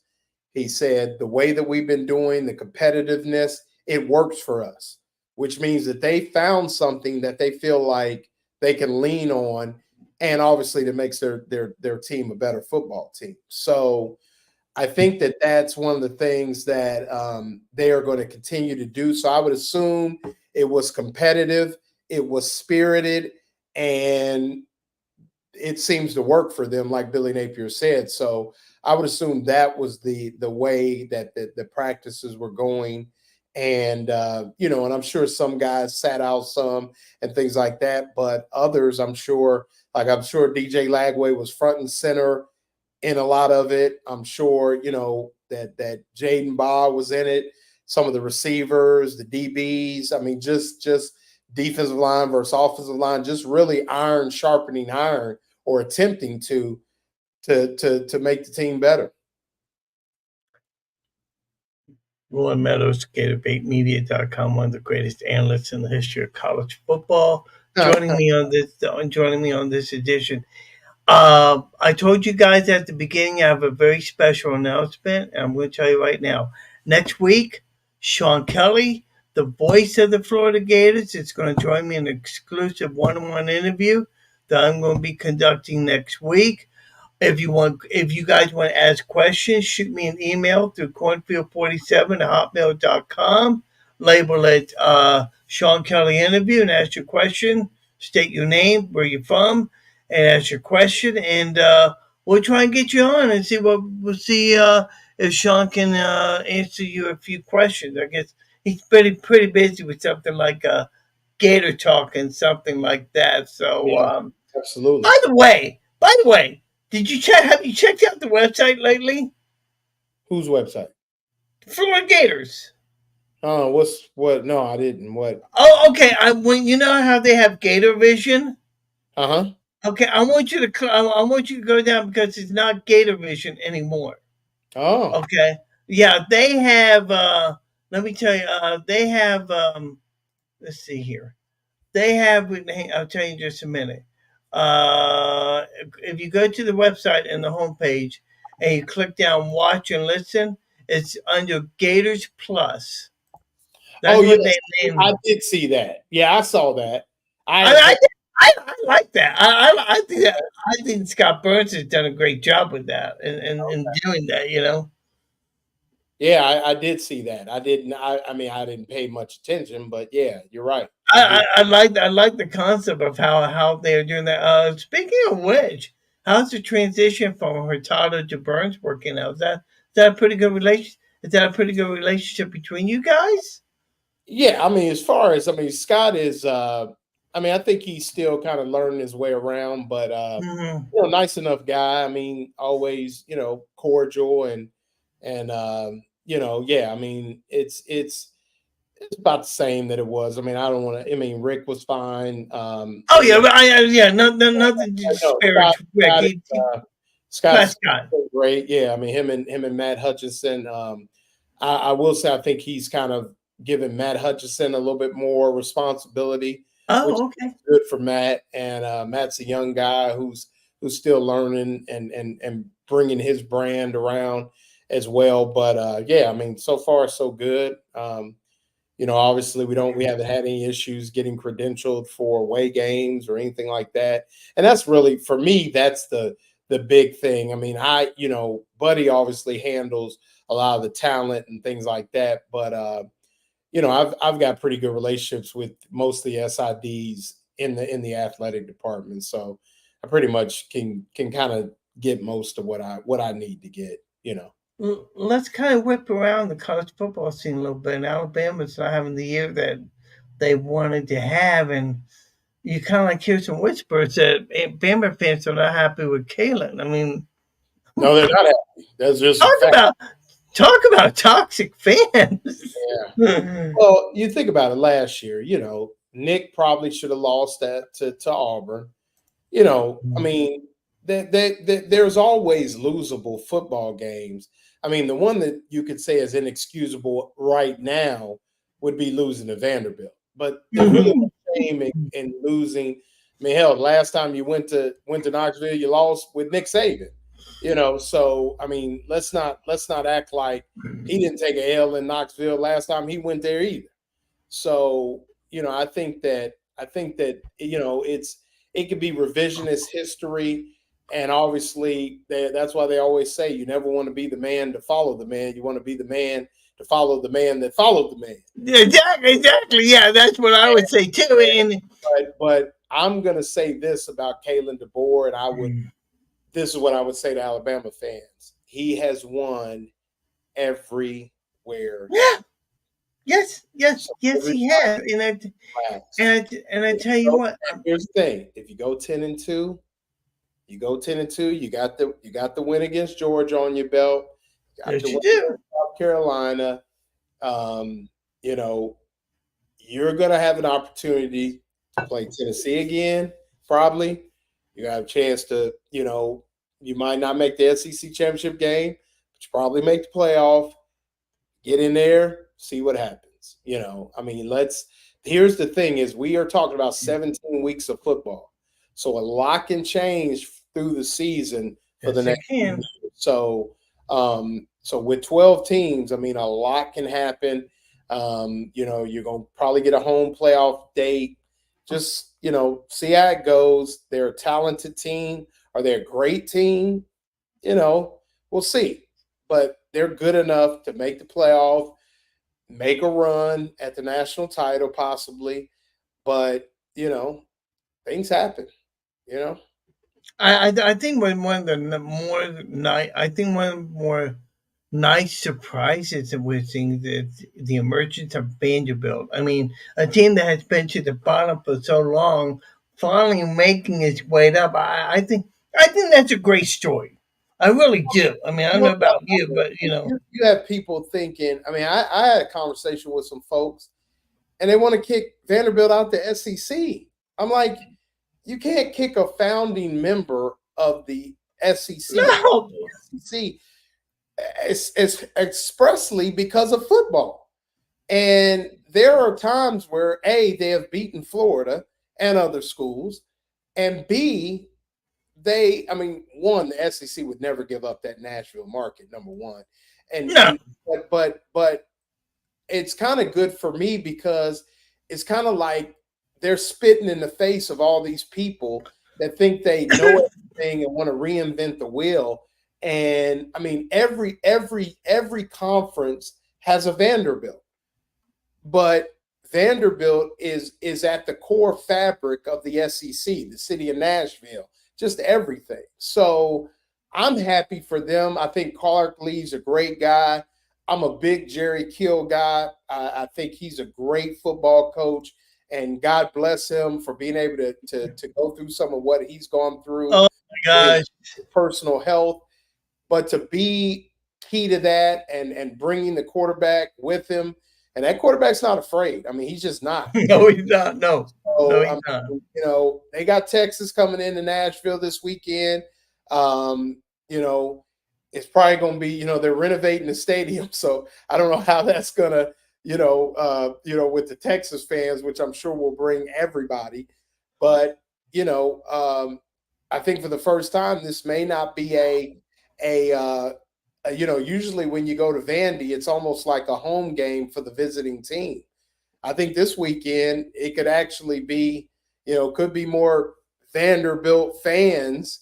He said, the way that we've been doing the competitiveness, it works for us, which means that they found something that they feel like they can lean on, and obviously that makes their team a better football team. So I think that that's one of the things that they are going to continue to do. So I would assume it was competitive, it was spirited, and it seems to work for them, like Billy Napier said. So I would assume that was the way that the practices were going. And, and I'm sure some guys sat out some and things like that, but others, I'm sure DJ Lagway was front and center in a lot of it. I'm sure, that Jaden Baugh was in it, some of the receivers, the DBs. I mean, just defensive line versus offensive line, just really iron sharpening iron, or attempting to make the team better. Roland Meadows, GatorBaitMedia.com, one of the greatest analysts in the history of college football, joining me on this edition. I told you guys at the beginning I have a very special announcement, and I'm going to tell you right now. Next week, Sean Kelly, the voice of the Florida Gators, is going to join me in an exclusive one-on-one interview that I'm going to be conducting next week. If you guys want to ask questions, shoot me an email through cornfield47@hotmail.com. Label it Sean Kelly interview and ask your question. State your name, where you're from, and ask your question. And we'll try and get you on and we'll see if Sean can answer you a few questions. I guess he's pretty busy with something like Gator Talk and something like that. So yeah, absolutely. By the way. Have you checked out the website lately? Whose website? Florida Gators. Oh, what? No, I didn't. What? Oh, okay. You know how they have Gator Vision? Uh-huh. Okay, I want you to go down, because it's not Gator Vision anymore. Oh. Okay. Yeah, they have let me tell you, they have let's see here. They have, I'll tell you in just a minute. If you go to the website and the homepage and you click down watch and listen, It's under Gators Plus. Oh, That's what yes, they named I it. did see that. Yeah, I saw that. I I, had I, heard. I like that. I think Scott Burns has done a great job with that and doing that. Yeah, I did see that. I didn't. I mean, I didn't pay much attention, but yeah, you're right. I I, did. I like the concept of how they're doing that. Speaking of which, how's the transition from Hurtado to Burns working out? Is that a pretty good relation? Is that a pretty good relationship between you guys? Yeah, I mean, as far as Scott is. I mean, I think he's still kind of learning his way around, but Hmm. nice enough guy. I mean, always cordial and yeah. I mean, it's about the same that it was. I mean, I don't want to. I mean, Rick was fine. Oh yeah, but yeah, nothing to I know Scott. disparage Rick. Scott, is, Scott's Prescott. great. Yeah, I mean, him and Matt Hutchinson. I will say, I think he's kind of giving Matt Hutchinson a little bit more responsibility, which Oh, is okay. good for Matt. And Matt's a young guy who's still learning and bringing his brand around as well. But yeah, I mean, so far so good. Obviously we haven't had any issues getting credentialed for away games or anything like that. And that's really, for me, that's the big thing. I mean, Buddy obviously handles a lot of the talent and things like that, but I've got pretty good relationships with most of the SIDs in the athletic department. So I pretty much can kind of get most of what I need to get. Let's kind of whip around the college football scene a little bit. And Alabama's not having the year that they wanted to have, and you kind of like hear some whispers that Bama fans are not happy with Kalen. I mean, No, they're not happy. That's just a talk fact. about talk about toxic fans. Yeah. Well, you think about it last year, Nick probably should have lost that to Auburn. I mean, there's always losable football games. I mean, the one that you could say is inexcusable right now would be losing to Vanderbilt. But there's really no shame in losing. I mean, hell, last time you went to Knoxville, you lost with Nick Saban. So I mean, let's not act like he didn't take a L in Knoxville last time he went there either. So, I think that it could be revisionist history. And obviously, that's why they always say you never want to be the man to follow the man. You want to be the man to follow the man that followed the man. Exactly. Yeah, that's what I would say too. And But I'm gonna say this about Kalen DeBoer, and this is what I would say to Alabama fans. He has won everywhere. yeah, yes, So every he has. class. And I tell you what, Here's the thing: if you go 10-2, you go 10-2. You got the win against Georgia on your belt. You got yes, the you win do. against South Carolina. Um, you know, you're gonna have an opportunity to play Tennessee again. Probably, you got a chance to. You might not make the SEC championship game, but you probably make the playoff. Get in there, see what happens. I mean, here's the thing is we are talking about 17 weeks of football. So a lot can change through the season for the Yes, it next year. can. So with 12 teams, I mean, a lot can happen. You're going to probably get a home playoff date. Just, see how it goes. They're a talented team. Are they a great team? We'll see. But they're good enough to make the playoff, make a run at the national title possibly. But, things happen, you know? I think one of the more nice, I think one of the more nice surprises that we're seeing is the emergence of Vanderbilt. I mean, a team that has been to the bottom for so long, finally making its way up. I think that's a great story. I really do. I mean, I don't know Well, about you, but you have people thinking, I mean, I had a conversation with some folks and they want to kick Vanderbilt out the SEC. I'm like, you can't kick a founding member of the SEC out no. of the SEC. It's expressly because of football. And there are times where A, they have beaten Florida and other schools, and B, one, the SEC would never give up that Nashville market, number one. No. But it's kind of good for me because it's kind of like they're spitting in the face of all these people that think they know everything and want to reinvent the wheel. And I mean, every conference has a Vanderbilt, but Vanderbilt is at the core fabric of the SEC, the city of Nashville, just everything. So I'm happy for them. I think Clark Lee's a great guy. I'm a big Jerry Kill guy. I think he's a great football coach, and God bless him for being able to go through some of what he's gone through Oh my gosh. with personal health. But to be key to that and bringing the quarterback with him, and that quarterback's not afraid. I mean, he's just not. No, he's not. No. No, he's not. You know, they got Texas coming into Nashville this weekend. You know, it's probably going to be, you know, they're renovating the stadium, so I don't know how that's going to, with the Texas fans, which I'm sure will bring everybody. But I think for the first time, this may not be usually when you go to Vandy, it's almost like a home game for the visiting team. I think this weekend it could actually be, could be more Vanderbilt fans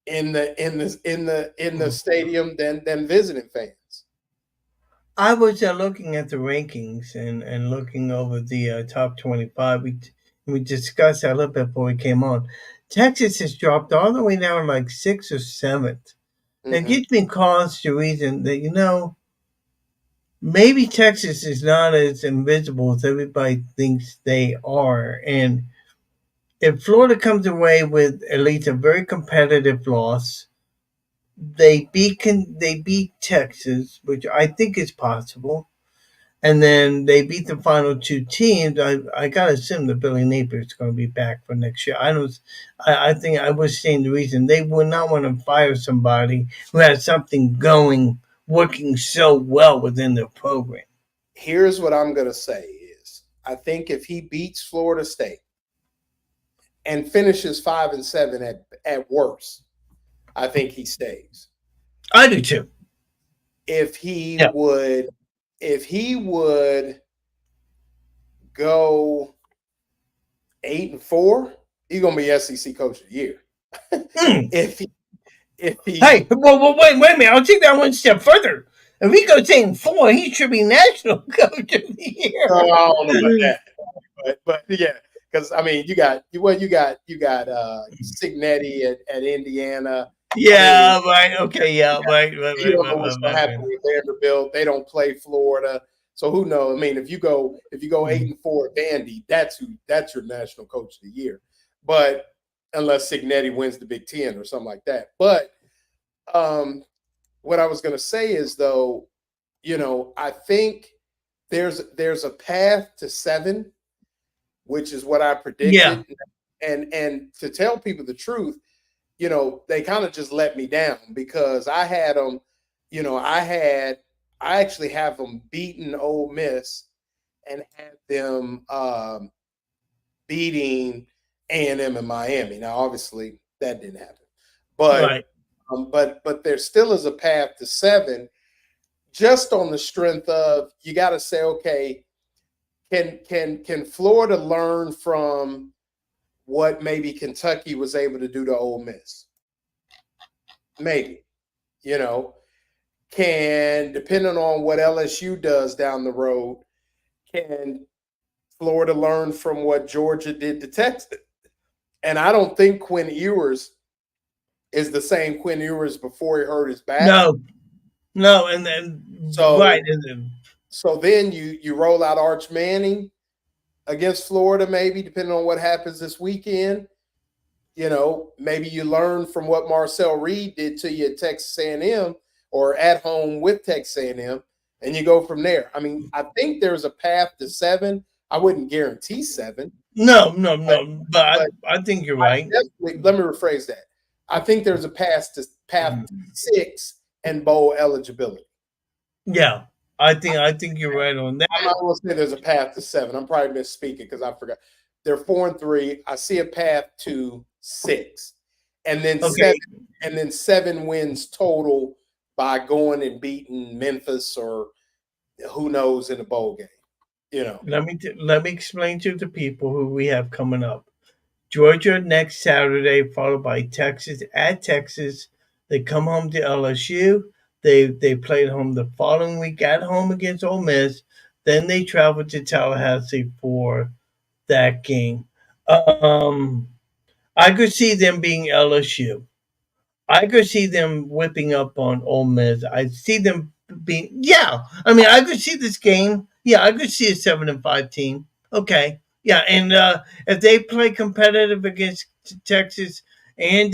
in the stadium than visiting fans. I was looking at the rankings and looking over the top 25. We discussed that a little bit before we came on. Texas has dropped all the way down like 6th or 7th. It gives me cause to reason that, maybe Texas is not as invisible as everybody thinks they are. And if Florida comes away with at least a very competitive loss, they beat Texas, which I think is possible, and then they beat the final two teams. I gotta assume that Billy Napier is going to be back for next year. I think I was saying the reason they would not want to fire somebody who has something working so well within their program. Here's what I'm going to say is I think if he beats Florida State and finishes 5-7 at worst, I think he stays. I do too. If he would go 8-4, he's gonna be SEC Coach of the Year. If he wait a minute, I'll take that one step further. If he goes 8-4, he should be National Coach of the Year. I don't know about that, but yeah, because I mean, you got Signetti at Indiana. Yeah, right. Okay, yeah, right. You don't know what's going to happen with Vanderbilt. They don't play Florida, so who knows? I mean, if you go 8-4 at Vandy, that's your National Coach of the Year. But unless Signetti wins the Big Ten or something like that. But what I was going to say is though, I think there's a path to 7, which is what I predicted. Yeah. And to tell people the truth, they kind of just let me down because I had them, I actually have them beating Ole Miss and had them beating A&M and Miami. Now, obviously, that didn't happen, but but there still is a path to 7, just on the strength of you got to say, okay, can Florida learn from what maybe Kentucky was able to do to Ole Miss? Maybe, depending on what LSU does down the road, can Florida learn from what Georgia did to Texas? And I don't think Quinn Ewers is the same Quinn Ewers before he hurt his back. No, and then So then you roll out Arch Manning against Florida, maybe depending on what happens this weekend. Maybe you learn from what Marcel Reed did to you at Texas A&M or at home with Texas A&M, and you go from there. I mean, I think there's a path to 7. I wouldn't guarantee 7. No, but I think you're right. Let me rephrase that. I think there's a path to 6 and bowl eligibility. Yeah. I think you're right on that. I'm not going to say there's a path to 7. I'm probably misspeaking because I forgot. They're 4-3. I see a path to 6, and then 7, and then 7 wins total by going and beating Memphis or who knows in the bowl game. Let me explain to the people who we have coming up. Georgia next Saturday, followed by Texas at Texas. They come home to LSU. They play at home the following week at home against Ole Miss. Then they travel to Tallahassee for that game. I could see them being LSU. I could see them whipping up on Ole Miss. I see them being I mean, I could see this game. Yeah, I could see a 7-5 team. Okay, yeah, and if they play competitive against Texas and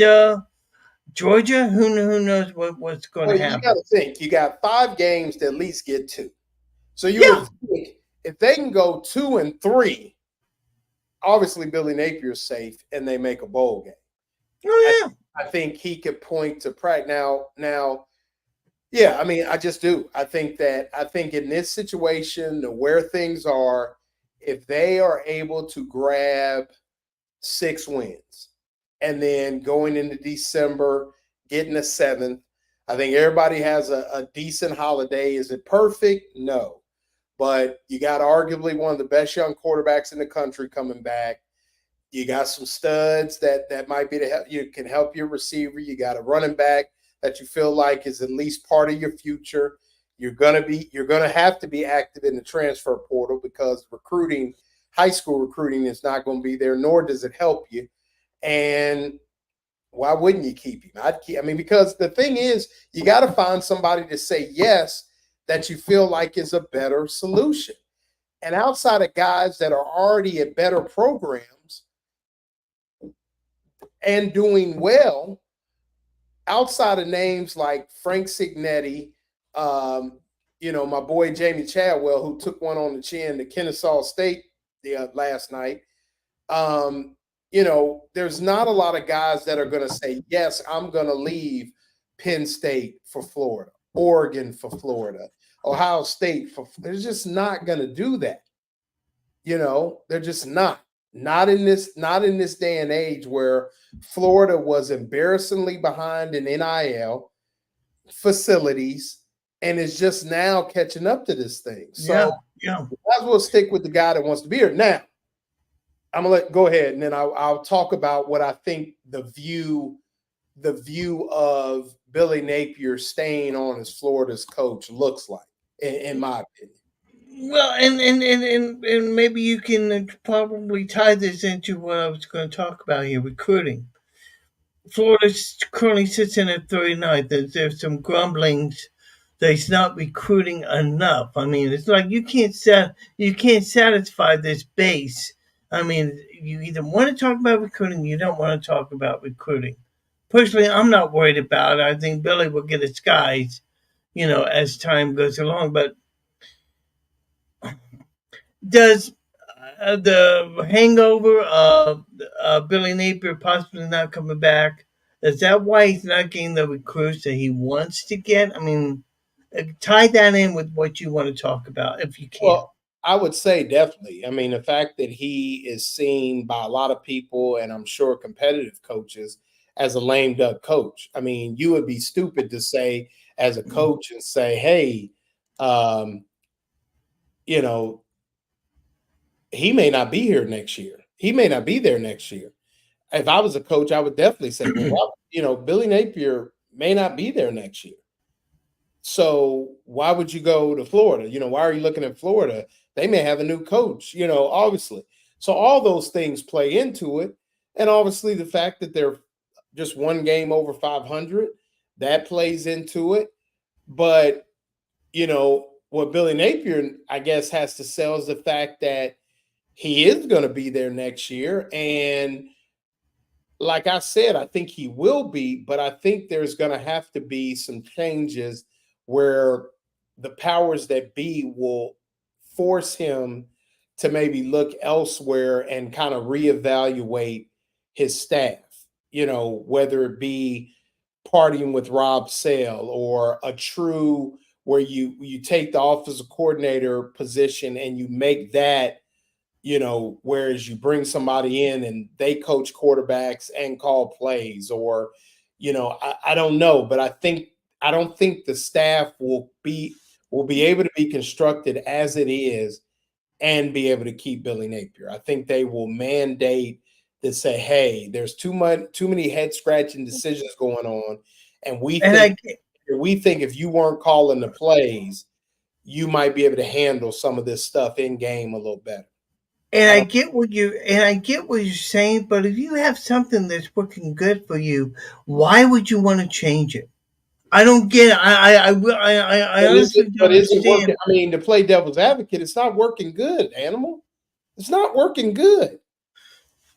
Georgia, who knows what's going to Well, you got happen? to think you got 5 games to at least get 2. So you Yeah, would think if they can go 2-3, obviously Billy Napier's safe and they make a bowl game. oh yeah. I think he could point to practice now. Yeah, I mean, I just do. I think in this situation, where things are, if they are able to grab 6 wins and then going into December, getting a 7th, I think everybody has a decent holiday. Is it perfect? No. But you got arguably one of the best young quarterbacks in the country coming back. You got some studs that might be you can help your receiver. You got a running back that you feel like is at least part of your future. You're gonna have to be active in the transfer portal because high school recruiting is not going to be there, nor does it help you. And why wouldn't you keep him? I mean, because the thing is, you got to find somebody to say yes that you feel like is a better solution. And outside of guys that are already at better programs and doing well, outside of names like Frank Signetti, my boy Jamie Chadwell, who took one on the chin to Kennesaw State last night, there's not a lot of guys that are going to say, yes, I'm going to leave Penn State for Florida, Oregon for Florida, Ohio State for – they're just not going to do that. They're just not. Not in this day and age where Florida was embarrassingly behind in NIL facilities and is just now catching up to this thing. So yeah. might as well stick with the guy that wants to be here. Now, I'm gonna go ahead and then I'll talk about what I think the view of Billy Napier staying on as Florida's coach looks like, in my opinion. Well, and maybe you can probably tie this into what I was going to talk about here: recruiting. Florida currently sits in at 39th. There's some grumblings that he's not recruiting enough. I mean, it's like you can't satisfy this base. I mean, you either want to talk about recruiting, or you don't want to talk about recruiting. Personally, I'm not worried about it. I think Billy will get his guys, as time goes along. But does the hangover of Billy Napier possibly not coming back, is that why he's not getting the recruits that he wants to get? I mean, tie that in with what you want to talk about if you can. Well, I would say definitely. I mean, the fact that he is seen by a lot of people, and I'm sure competitive coaches, as a lame duck coach. I mean, you would be stupid to say as a coach and say, hey, he may not be here next year. He may not be there next year. If I was a coach, I would definitely say, well, Billy Napier may not be there next year. So why would you go to Florida? Why are you looking at Florida? They may have a new coach, obviously. So all those things play into it. And obviously the fact that they're just one game over 500, that plays into it. But, what Billy Napier, I guess, has to sell is the fact that he is going to be there next year. And like I said, I think he will be, but I think there's going to have to be some changes where the powers that be will force him to maybe look elsewhere and kind of reevaluate his staff, whether it be partying with Rob Sale or a true where you take the offensive coordinator position and you make that, whereas you bring somebody in and they coach quarterbacks and call plays, or, I don't know, but I think I don't think the staff will be able to be constructed as it is and be able to keep Billy Napier. I think they will mandate that say, hey, there's too many head scratching decisions going on, and we think if you weren't calling the plays, you might be able to handle some of this stuff in game a little better. And I get what you're saying, but if you have something that's working good for you, why would you want to change it? I don't get it. I honestly don't understand. Working? I mean, to play devil's advocate, it's not working good, Animal. It's not working good.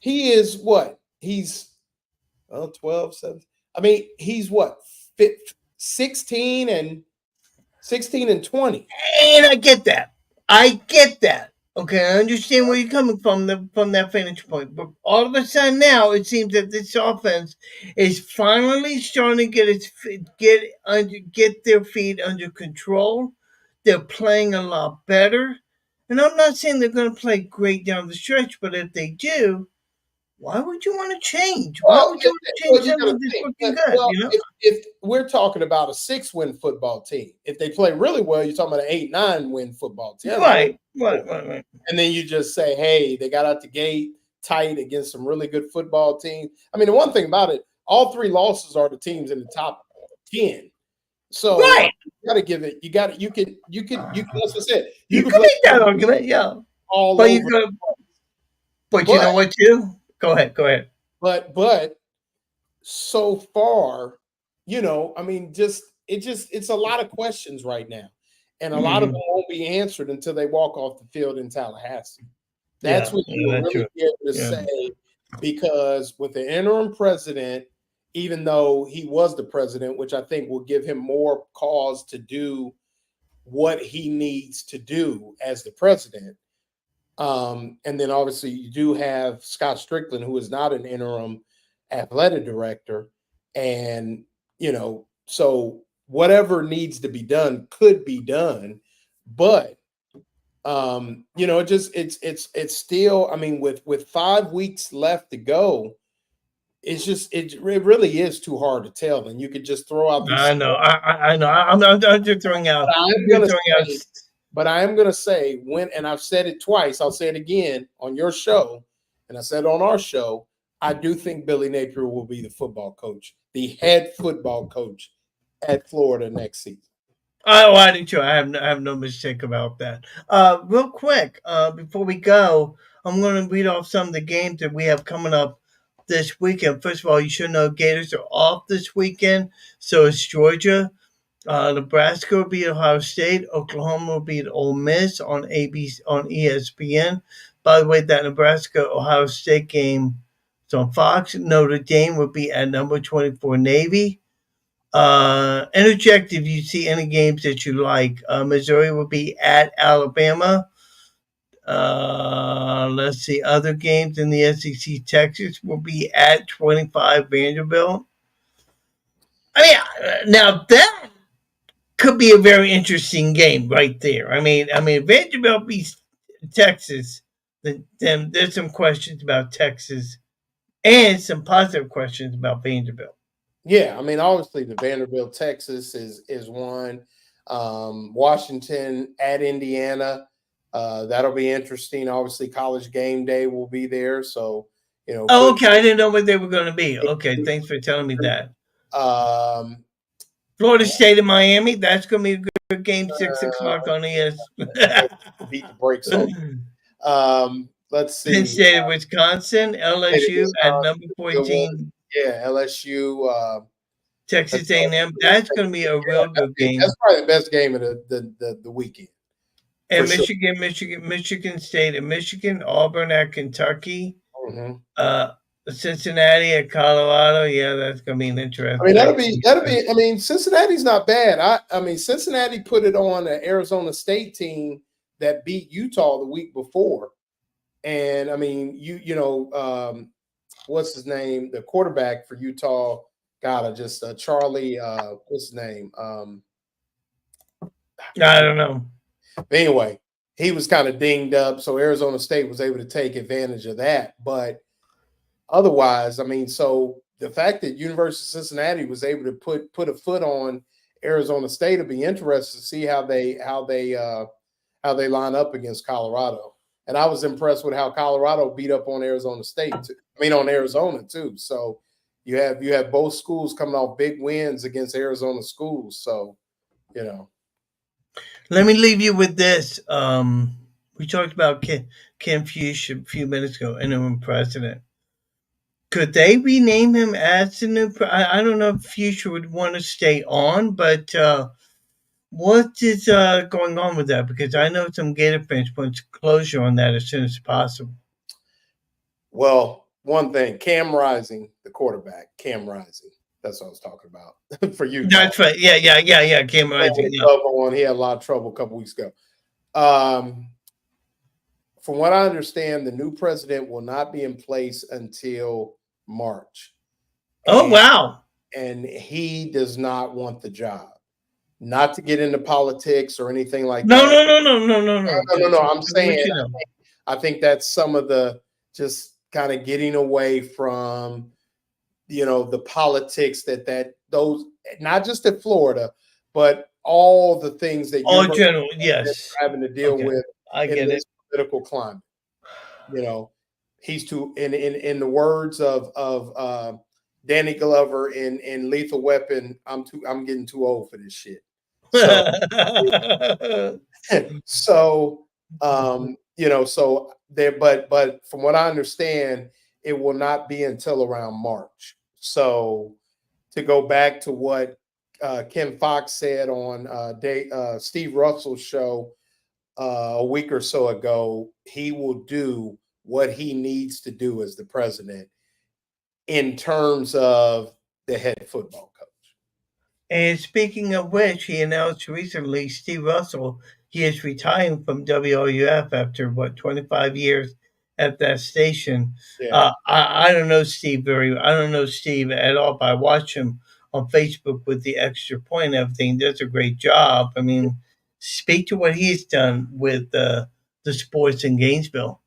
He is what? He's 12, 7. I mean, he's what? 16 and 20. And I get that. Okay, I understand where you're coming from that vantage point. But all of a sudden now, it seems that this offense is finally starting to get their feet under control. They're playing a lot better. And I'm not saying they're going to play great down the stretch, but if they do, why would you want to change? Why would you want to change something that's looking good? Well, if we're talking about a 6-win football team, if they play really well, you're talking about an 8-9-win football team. Right. And then you just say, hey, they got out the gate tight against some really good football teams. I mean, the one thing about it, all 3 losses are the teams in the top 10. So you got to give it. You can. That's what I said. You can make that argument, yeah. But you know what, too? Go ahead. But so far, I mean, it's a lot of questions right now, and a lot of them won't be answered until they walk off the field in Tallahassee. That's what you really be able to say, because with the interim president, even though he was the president, which I think will give him more cause to do what he needs to do as the president. And then obviously you do have Scott Strickland, who is not an interim athletic director. And, so whatever needs to be done could be done. But, it's still, I mean, with 5 weeks left to go, it really is too hard to tell. And you could just throw out. I know. I'm just throwing out. But I am going to say and I've said it twice, I'll say it again on your show, and I said on our show, I do think Billy Napier will be the head football coach at Florida next season. Oh, I do too. I have no mistake about that. Real quick, before we go, I'm going to read off some of the games that we have coming up this weekend. First of all, you should know Gators are off this weekend. So is Georgia. Nebraska will beat Ohio State. Oklahoma will beat Ole Miss on ESPN. By the way, that Nebraska-Ohio State game is on Fox. Notre Dame will be at number 24 Navy. Interject if you see any games that you like. Missouri will be at Alabama. Let's see. Other games in the SEC. Texas will be at 25 Vanderbilt. I mean, now that could be a very interesting game right there. I mean, Vanderbilt beats Texas. Then there's some questions about Texas and some positive questions about Vanderbilt. Yeah, I mean, obviously the Vanderbilt, Texas is one. Washington at Indiana. That'll be interesting. Obviously, College Game Day will be there. So, Oh, okay. I didn't know what they were going to be. Okay, thanks for telling me that. Florida State and Miami. That's going to be a good game. 6 o'clock on ES. Beat the brakes on. Let's see. Penn State and Wisconsin. LSU at number 14. Yeah, LSU. Texas A&M. That's going to be a real good game. That's probably the best game of the weekend. And Michigan State and Michigan, Auburn at Kentucky, Cincinnati at Colorado. Yeah, that's gonna be an interesting. I mean, that'll be. I mean, Cincinnati's not bad. I mean, Cincinnati put it on an Arizona State team that beat Utah the week before, and I mean, what's his name? The quarterback for Utah. God, Charlie. What's his name? I don't know. But anyway, he was kind of dinged up, so Arizona State was able to take advantage of that. But otherwise, I mean, so the fact that University of Cincinnati was able to put a foot on Arizona State will be interested to see how they line up against Colorado. And I was impressed with how Colorado beat up on Arizona State too. I mean, on Arizona too. So you have both schools coming off big wins against Arizona schools. So, you know. Let me leave you with this. We talked about Ken Fuchs a few minutes ago, interim president. Could they rename him as the new? I don't know if Fuchs would want to stay on, but what is going on with that? Because I know some Gator fans want closure on that as soon as possible. Well, one thing, Cam Rising, the quarterback, Cam Rising. That's what I was talking about for you. That's right. Yeah. Cam Rising. Yeah. He had a lot of trouble a couple weeks ago. From what I understand, the new president will not be in place until March. Oh, wow. And he does not want the job. Not to get into politics or anything like that. No. I'm saying, I think that's some of the just kind of getting away from, the politics that those, not just at Florida, but all the things that you're general, yes, having to deal with in this political climate. He's too, in the words of Danny Glover in Lethal Weapon, I'm getting too old for this shit. So, so there, but from what I understand, it will not be until around March. So to go back to what Ken Fox said on Steve Russell's show a week or so ago, he will do what he needs to do as the president in terms of the head football coach. And speaking of which, he announced recently, Steve Russell, he is retiring from WRUF after 25 years at that station. Yeah. I don't know Steve I don't know Steve at all, but I watch him on Facebook with the Extra Point and everything. Does a great job. I mean, speak to what he's done with the sports in Gainesville.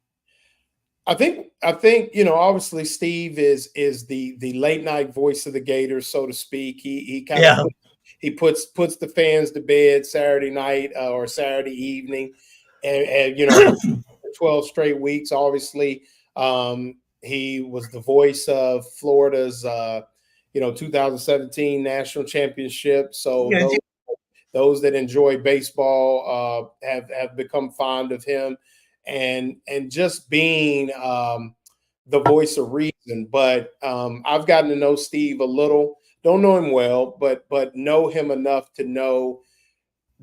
I think obviously Steve is the late night voice of the Gators, so to speak. He kind of puts the fans to bed Saturday night or Saturday evening, and 12 straight weeks. Obviously, he was the voice of Florida's 2017 national championship. So those that enjoy baseball have become fond of him. And just being the voice of reason. But I've gotten to know Steve a little. Don't know him well, but know him enough to know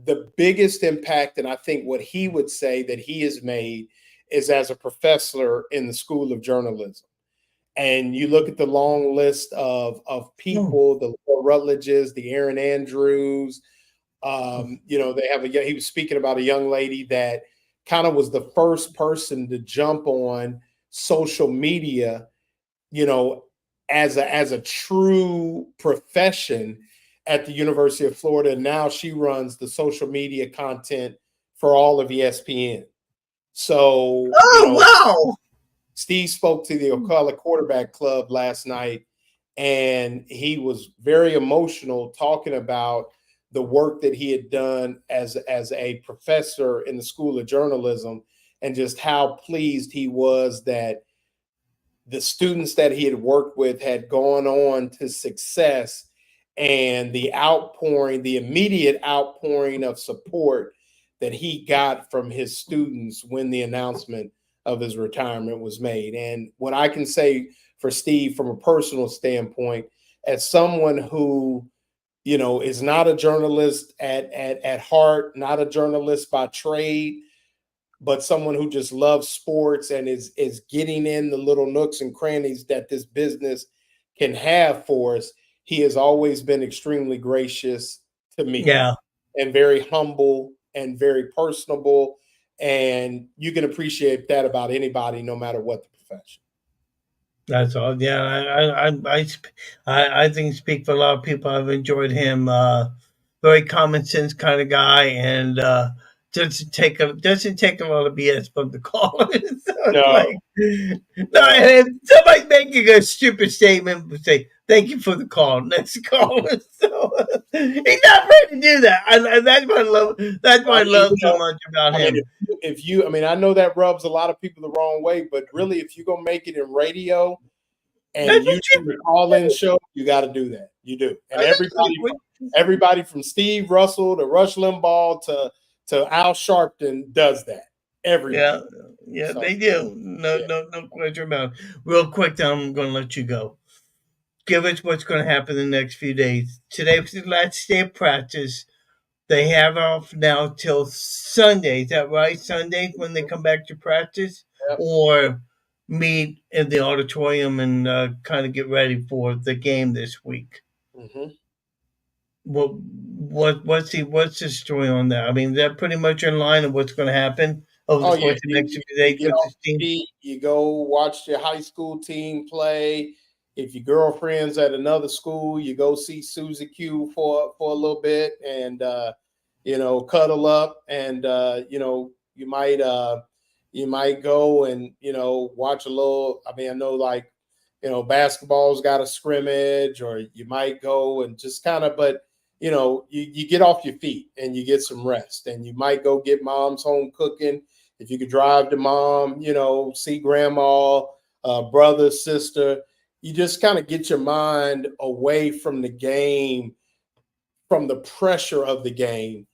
the biggest impact, and I think what he would say that he has made is as a professor in the School of Journalism. And you look at the long list of people, the Rutledges, the Aaron Andrews. They have he was speaking about a young lady that kind of was the first person to jump on social media, as a true profession at the University of Florida. Now she runs the social media content for all of ESPN. So, wow. Steve spoke to the Ocala Quarterback Club last night, and he was very emotional talking about the work that he had done as a professor in the School of Journalism, and just how pleased he was that the students that he had worked with had gone on to success, and the immediate outpouring of support that he got from his students when the announcement of his retirement was made. And what I can say for Steve from a personal standpoint, as someone who is not a journalist at heart, not a journalist by trade, but someone who just loves sports and is getting in the little nooks and crannies that this business can have for us, he has always been extremely gracious to me. Yeah. And very humble and very personable. And you can appreciate that about anybody, no matter what the profession. That's all. Yeah, I think speak for a lot of people. I've enjoyed him. Very common sense kind of guy, and doesn't take a lot of BS from the callers. No. And somebody making a stupid statement would say, Thank you for the call. Next call. So, he's not ready to do that. That's what I love. That's what I I mean, love so much about I mean, him. if you, I mean, I know that rubs a lot of people the wrong way, but really, if you're gonna make it in radio and That's you what do the call-in show, you got to do that. You do, and you. everybody from Steve Russell to Rush Limbaugh to Al Sharpton does that. Everybody. Yeah, yeah, So they do. No, yeah. no question about it. Real quick, then I'm going to let you go. Give us what's going to happen in the next few days. Today was the last day of practice. They have off now till Sunday. Is that right? Sunday when they come back to practice, Yep. or meet in the auditorium and kind of get ready for the game this week. Mm-hmm. What's the story on that? I mean, they're pretty much in line of what's going to happen over Oh the yeah, course of the next few you days get with off this team. your feet, you go watch your high school team play. If your girlfriend's at another school, you go see Susie Q for a little bit and cuddle up and you might go and watch a little. I mean, I know like basketball's got a scrimmage, or you might go and just kind of, but you get off your feet and you get some rest, and you might go get mom's home cooking. If you could drive to mom, see grandma, brother, sister, you just kind of get your mind away from the game, from the pressure of the game,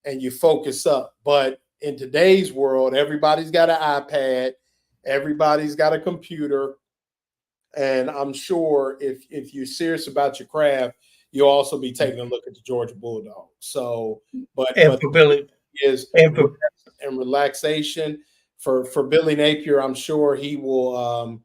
and you focus up. But in today's world, everybody's got an iPad, everybody's got a computer, and I'm sure if you're serious about your craft, you'll also be taking a look at the Georgia Bulldogs. So, And but for Billy, is and for rest and relaxation for Billy Napier. I'm sure he will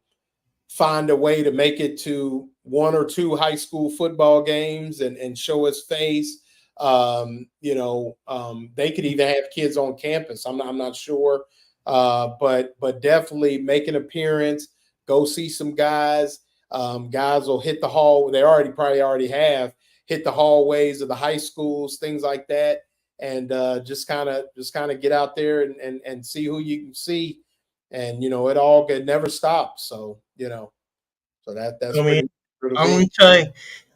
find a way to make it to one or two high school football games and show his face. They could even have kids on campus. I'm not sure, but definitely make an appearance. Go see some guys. Guys will hit the hall. They probably already have hit the hallways of the high schools, things like that, and just kind of get out there and see who you can see, and it never stops. So that's I mean, pretty I'm big.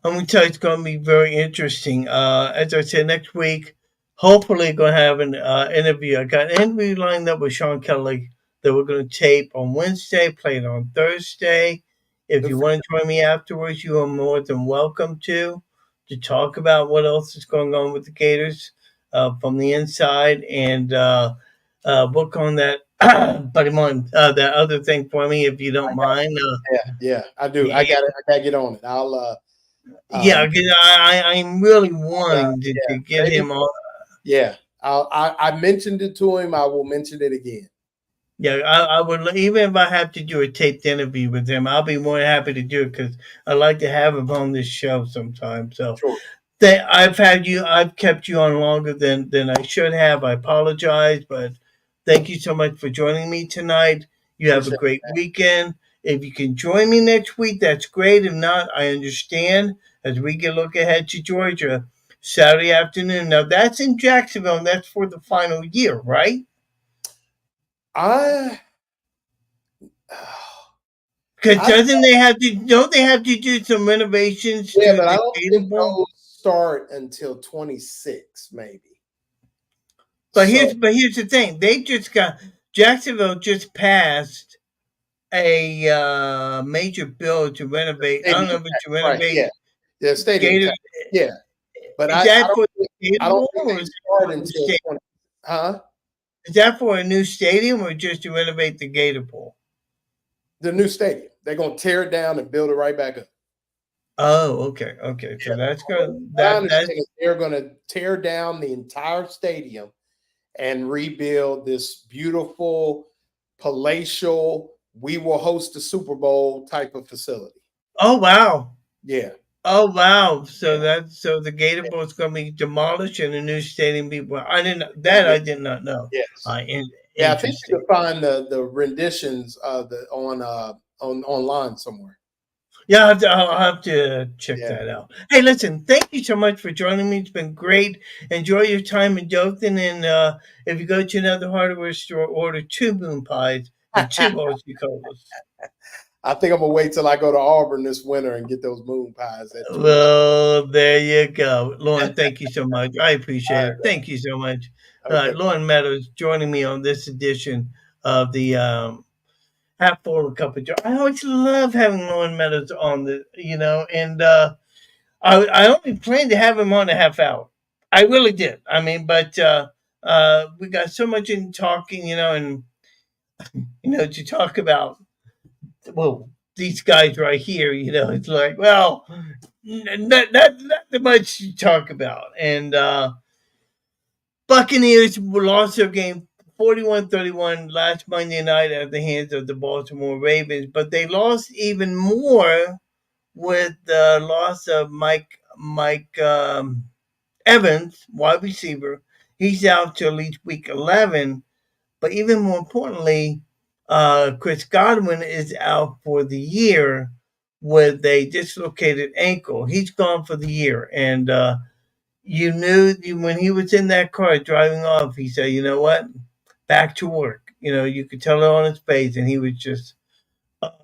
gonna tell you, it's gonna be very interesting. As I said, next week, hopefully, gonna have an interview. I got an interview lined up with Sean Kelly that we're gonna tape on Wednesday, play it on Thursday. If Good you for want to join me afterwards, you are more than welcome to talk about what else is going on with the Gators from the inside and book on that. Buddy, mind that other thing for me, if you don't mind. yeah, I do. I got to get on it. I'll Yeah, um 'cause I'm really uh, wanting yeah, to get maybe him on. yeah. I mentioned it to him. I will mention it again. Yeah, I would, even if I have to do a taped interview with him, I'll be more than happy to do it because I like to have him on this show sometime. So Sure. I've kept you on longer than I should have. I apologize, but thank you so much for joining me tonight. You have a Appreciate great weekend. If you can join me next week, that's great. If not, I understand as we can look ahead to Georgia Saturday afternoon. Now that's in Jacksonville, and that's for the final year, right? I Because I doesn't they have to? Don't they have to do some renovations yeah, to but I the don't Gator think Bowl? those start until 26, maybe. But So here's the thing. They just got Jacksonville just passed a major bill to the renovate. I don't stadium know if it's tax, to right? renovate Yeah, the stadium Gator. tax. Yeah, but Is I that for the Gator I don't Bowl think or they is start that for a until 20. Huh? is that for a new stadium or just to renovate the Gator Bowl? The new stadium. They're gonna tear it down and build it right back up. Oh, okay, okay. So Yeah. that's What good. I That's understand is they're gonna tear down the entire stadium and rebuild this beautiful, palatial, we will host the Super Bowl type of facility. oh wow. Yeah. Oh wow! So Yeah. that's so the Gator Bowl is going to be demolished and a new stadium be. Well, Yeah. I did not know. Yes. Yeah, I think you Interesting. can find the renditions the on online somewhere. Yeah, I'll have to check Yeah. that out. Hey, listen, thank you so much for joining me. It's been great. Enjoy your time in Dothan, and if you go to another hardware store, order two moon pies and two Colas. I think I'm gonna wait till I go to Auburn this winter and get those moon pies. Well, there you go. Lauren, thank you so much. I appreciate All it. right, Thank you so much. okay. Lauren Meadows joining me on this edition of the Half Full Cup of Joe. I always love having Lauren Meadows on and I only planned to have him on a half hour. I really did. I mean, but we got so much in talking, and to talk about these guys right here, it's like, well, not much to talk about. And Buccaneers lost their game 41-31 last Monday night at the hands of the Baltimore Ravens, but they lost even more with the loss of Mike Evans, wide receiver. He's out till at least week 11. But even more importantly, Chris Godwin is out for the year with a dislocated ankle. He's gone for the year. And you knew when he was in that car driving off, he said, you know what? Back to work. You could tell it on his face. And he was just,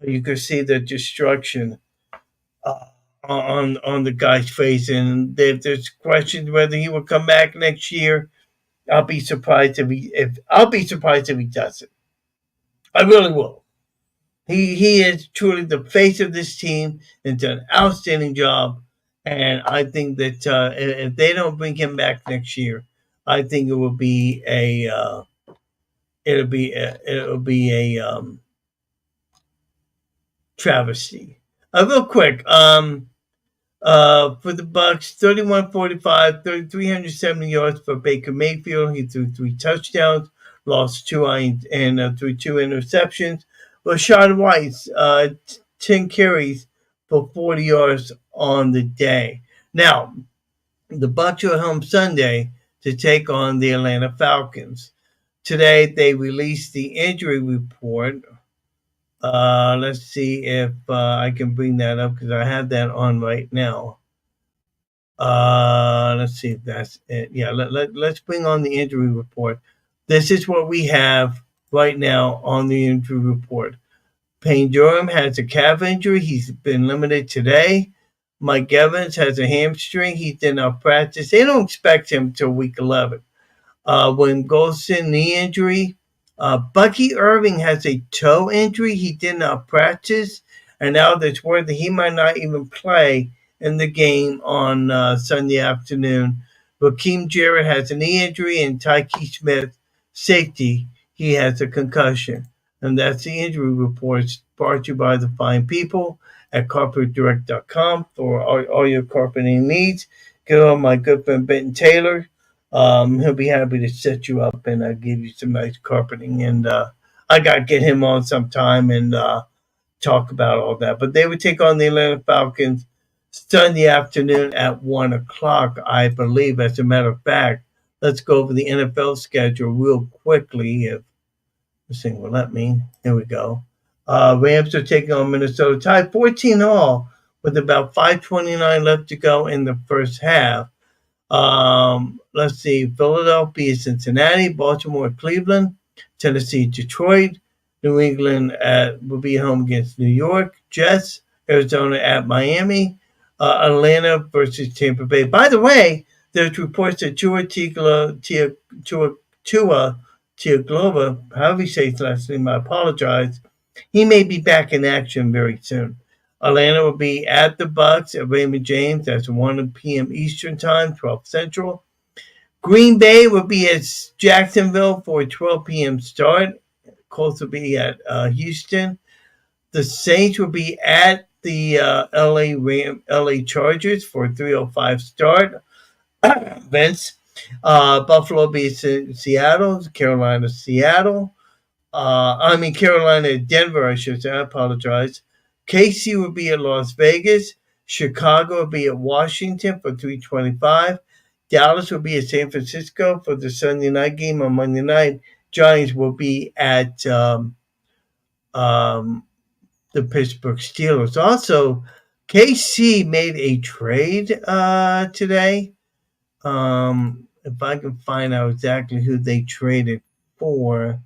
you could see the destruction on the guy's face. And there's questions whether he will come back next year. I'll be surprised if he doesn't. I really will. He is truly the face of this team and done an outstanding job. And I think that if they don't bring him back next year, I think it will be a travesty. Real quick, for the Bucs, 31-45, 370 yards for Baker Mayfield. He threw 3 touchdowns, lost 2 and threw 2 interceptions. Rashad White, 10 carries for 40 yards on the day. Now, the Bucs are home Sunday to take on the Atlanta Falcons. Today, they released the injury report. Let's see if I can bring that up because I have that on right now. Let's see if that's it. Yeah, let's bring on the injury report. This is what we have right now on the injury report. Payne Durham has a calf injury. He's been limited today. Mike Evans has a hamstring. He did not practice. They don't expect him till week 11. When Golston knee injury, Bucky Irving has a toe injury. He did not practice, and now there's word that he might not even play in the game on Sunday afternoon. Raheem Jarrett has a knee injury, and Tyke Smith, safety, he has a concussion. And that's the injury reports brought to you by the fine people at carpetdirect.com for all your carpeting needs. Get on my good friend Benton Taylor. He'll be happy to set you up and give you some nice carpeting. And I got to get him on sometime and talk about all that. But they would take on the Atlanta Falcons Sunday afternoon at 1 o'clock, I believe. As a matter of fact, let's go over the NFL schedule real quickly. If this thing will let me. Here we go. Rams are taking on Minnesota, tied 14-all with about 5:29 left to go in the first half. Let's see. Philadelphia, Cincinnati, Baltimore, Cleveland, Tennessee, Detroit, New England will be home against New York, Jets, Arizona at Miami, Atlanta versus Tampa Bay. By the way, there's reports that Tua Tagovailoa, however you say his last name, I apologize. He may be back in action very soon. Atlanta will be at the Bucs at Raymond James. That's 1 p.m. Eastern Time, 12 Central. Green Bay will be at Jacksonville for a 12 p.m. start. Colts will be at Houston. The Saints will be at the LA Chargers for a 3:05 start. Vince. Buffalo will be at Seattle. Carolina, Denver, I should say. I apologize. KC will be at Las Vegas. Chicago will be at Washington for 3:25. Dallas will be at San Francisco for the Sunday night game on Monday night. Giants will be at the Pittsburgh Steelers. Also, KC made a trade today. If I can find out exactly who they traded for.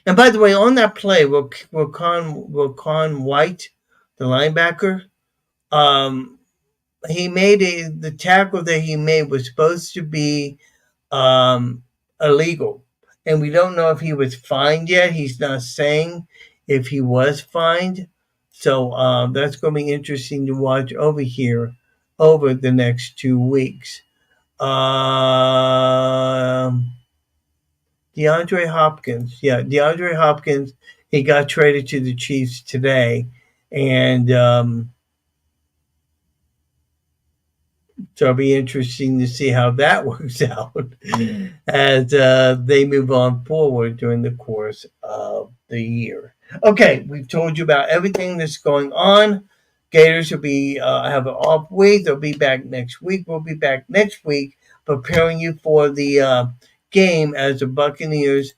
And by the way, on that play, Wilcon White, the linebacker, um, the tackle that he made was supposed to be um, illegal, and we don't know if he was fined yet. He's not saying if he was fined, so that's going to be interesting to watch over here over the next 2 weeks. DeAndre Hopkins, DeAndre Hopkins, he got traded to the Chiefs today, and so it'll be interesting to see how that works out as they move on forward during the course of the year. Okay, we've told you about everything that's going on. Gators will be have an off week. They'll be back next week. We'll be back next week preparing you for the game as the Buccaneers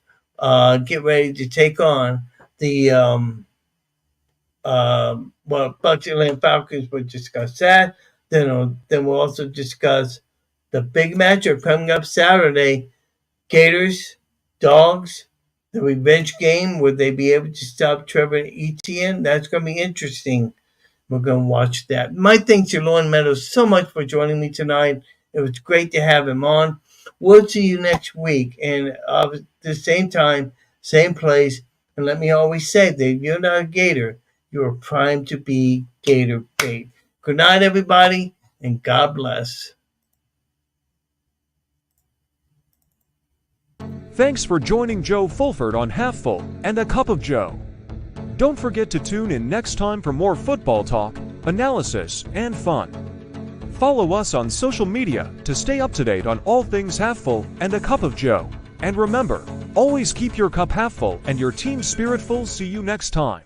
get ready to take on the Bucs Atlanta Falcons. We'll discuss that. Then we'll also discuss the big matchup coming up Saturday. Gators, Dogs, the revenge game. Would they be able to stop Trevor Etienne? That's going to be interesting. We're going to watch that. My thanks to Lauren Meadows so much for joining me tonight. It was great to have him on. We'll see you next week. And at the same time, same place. And let me always say that if you're not a Gator, you're primed to be Gator bait. Good night, everybody, and God bless. Thanks for joining Joe Fulford on Half Full and a Cup of Joe. Don't forget to tune in next time for more football talk, analysis, and fun. Follow us on social media to stay up to date on all things Half Full and a Cup of Joe. And remember, always keep your cup half full and your team spirit full. See you next time.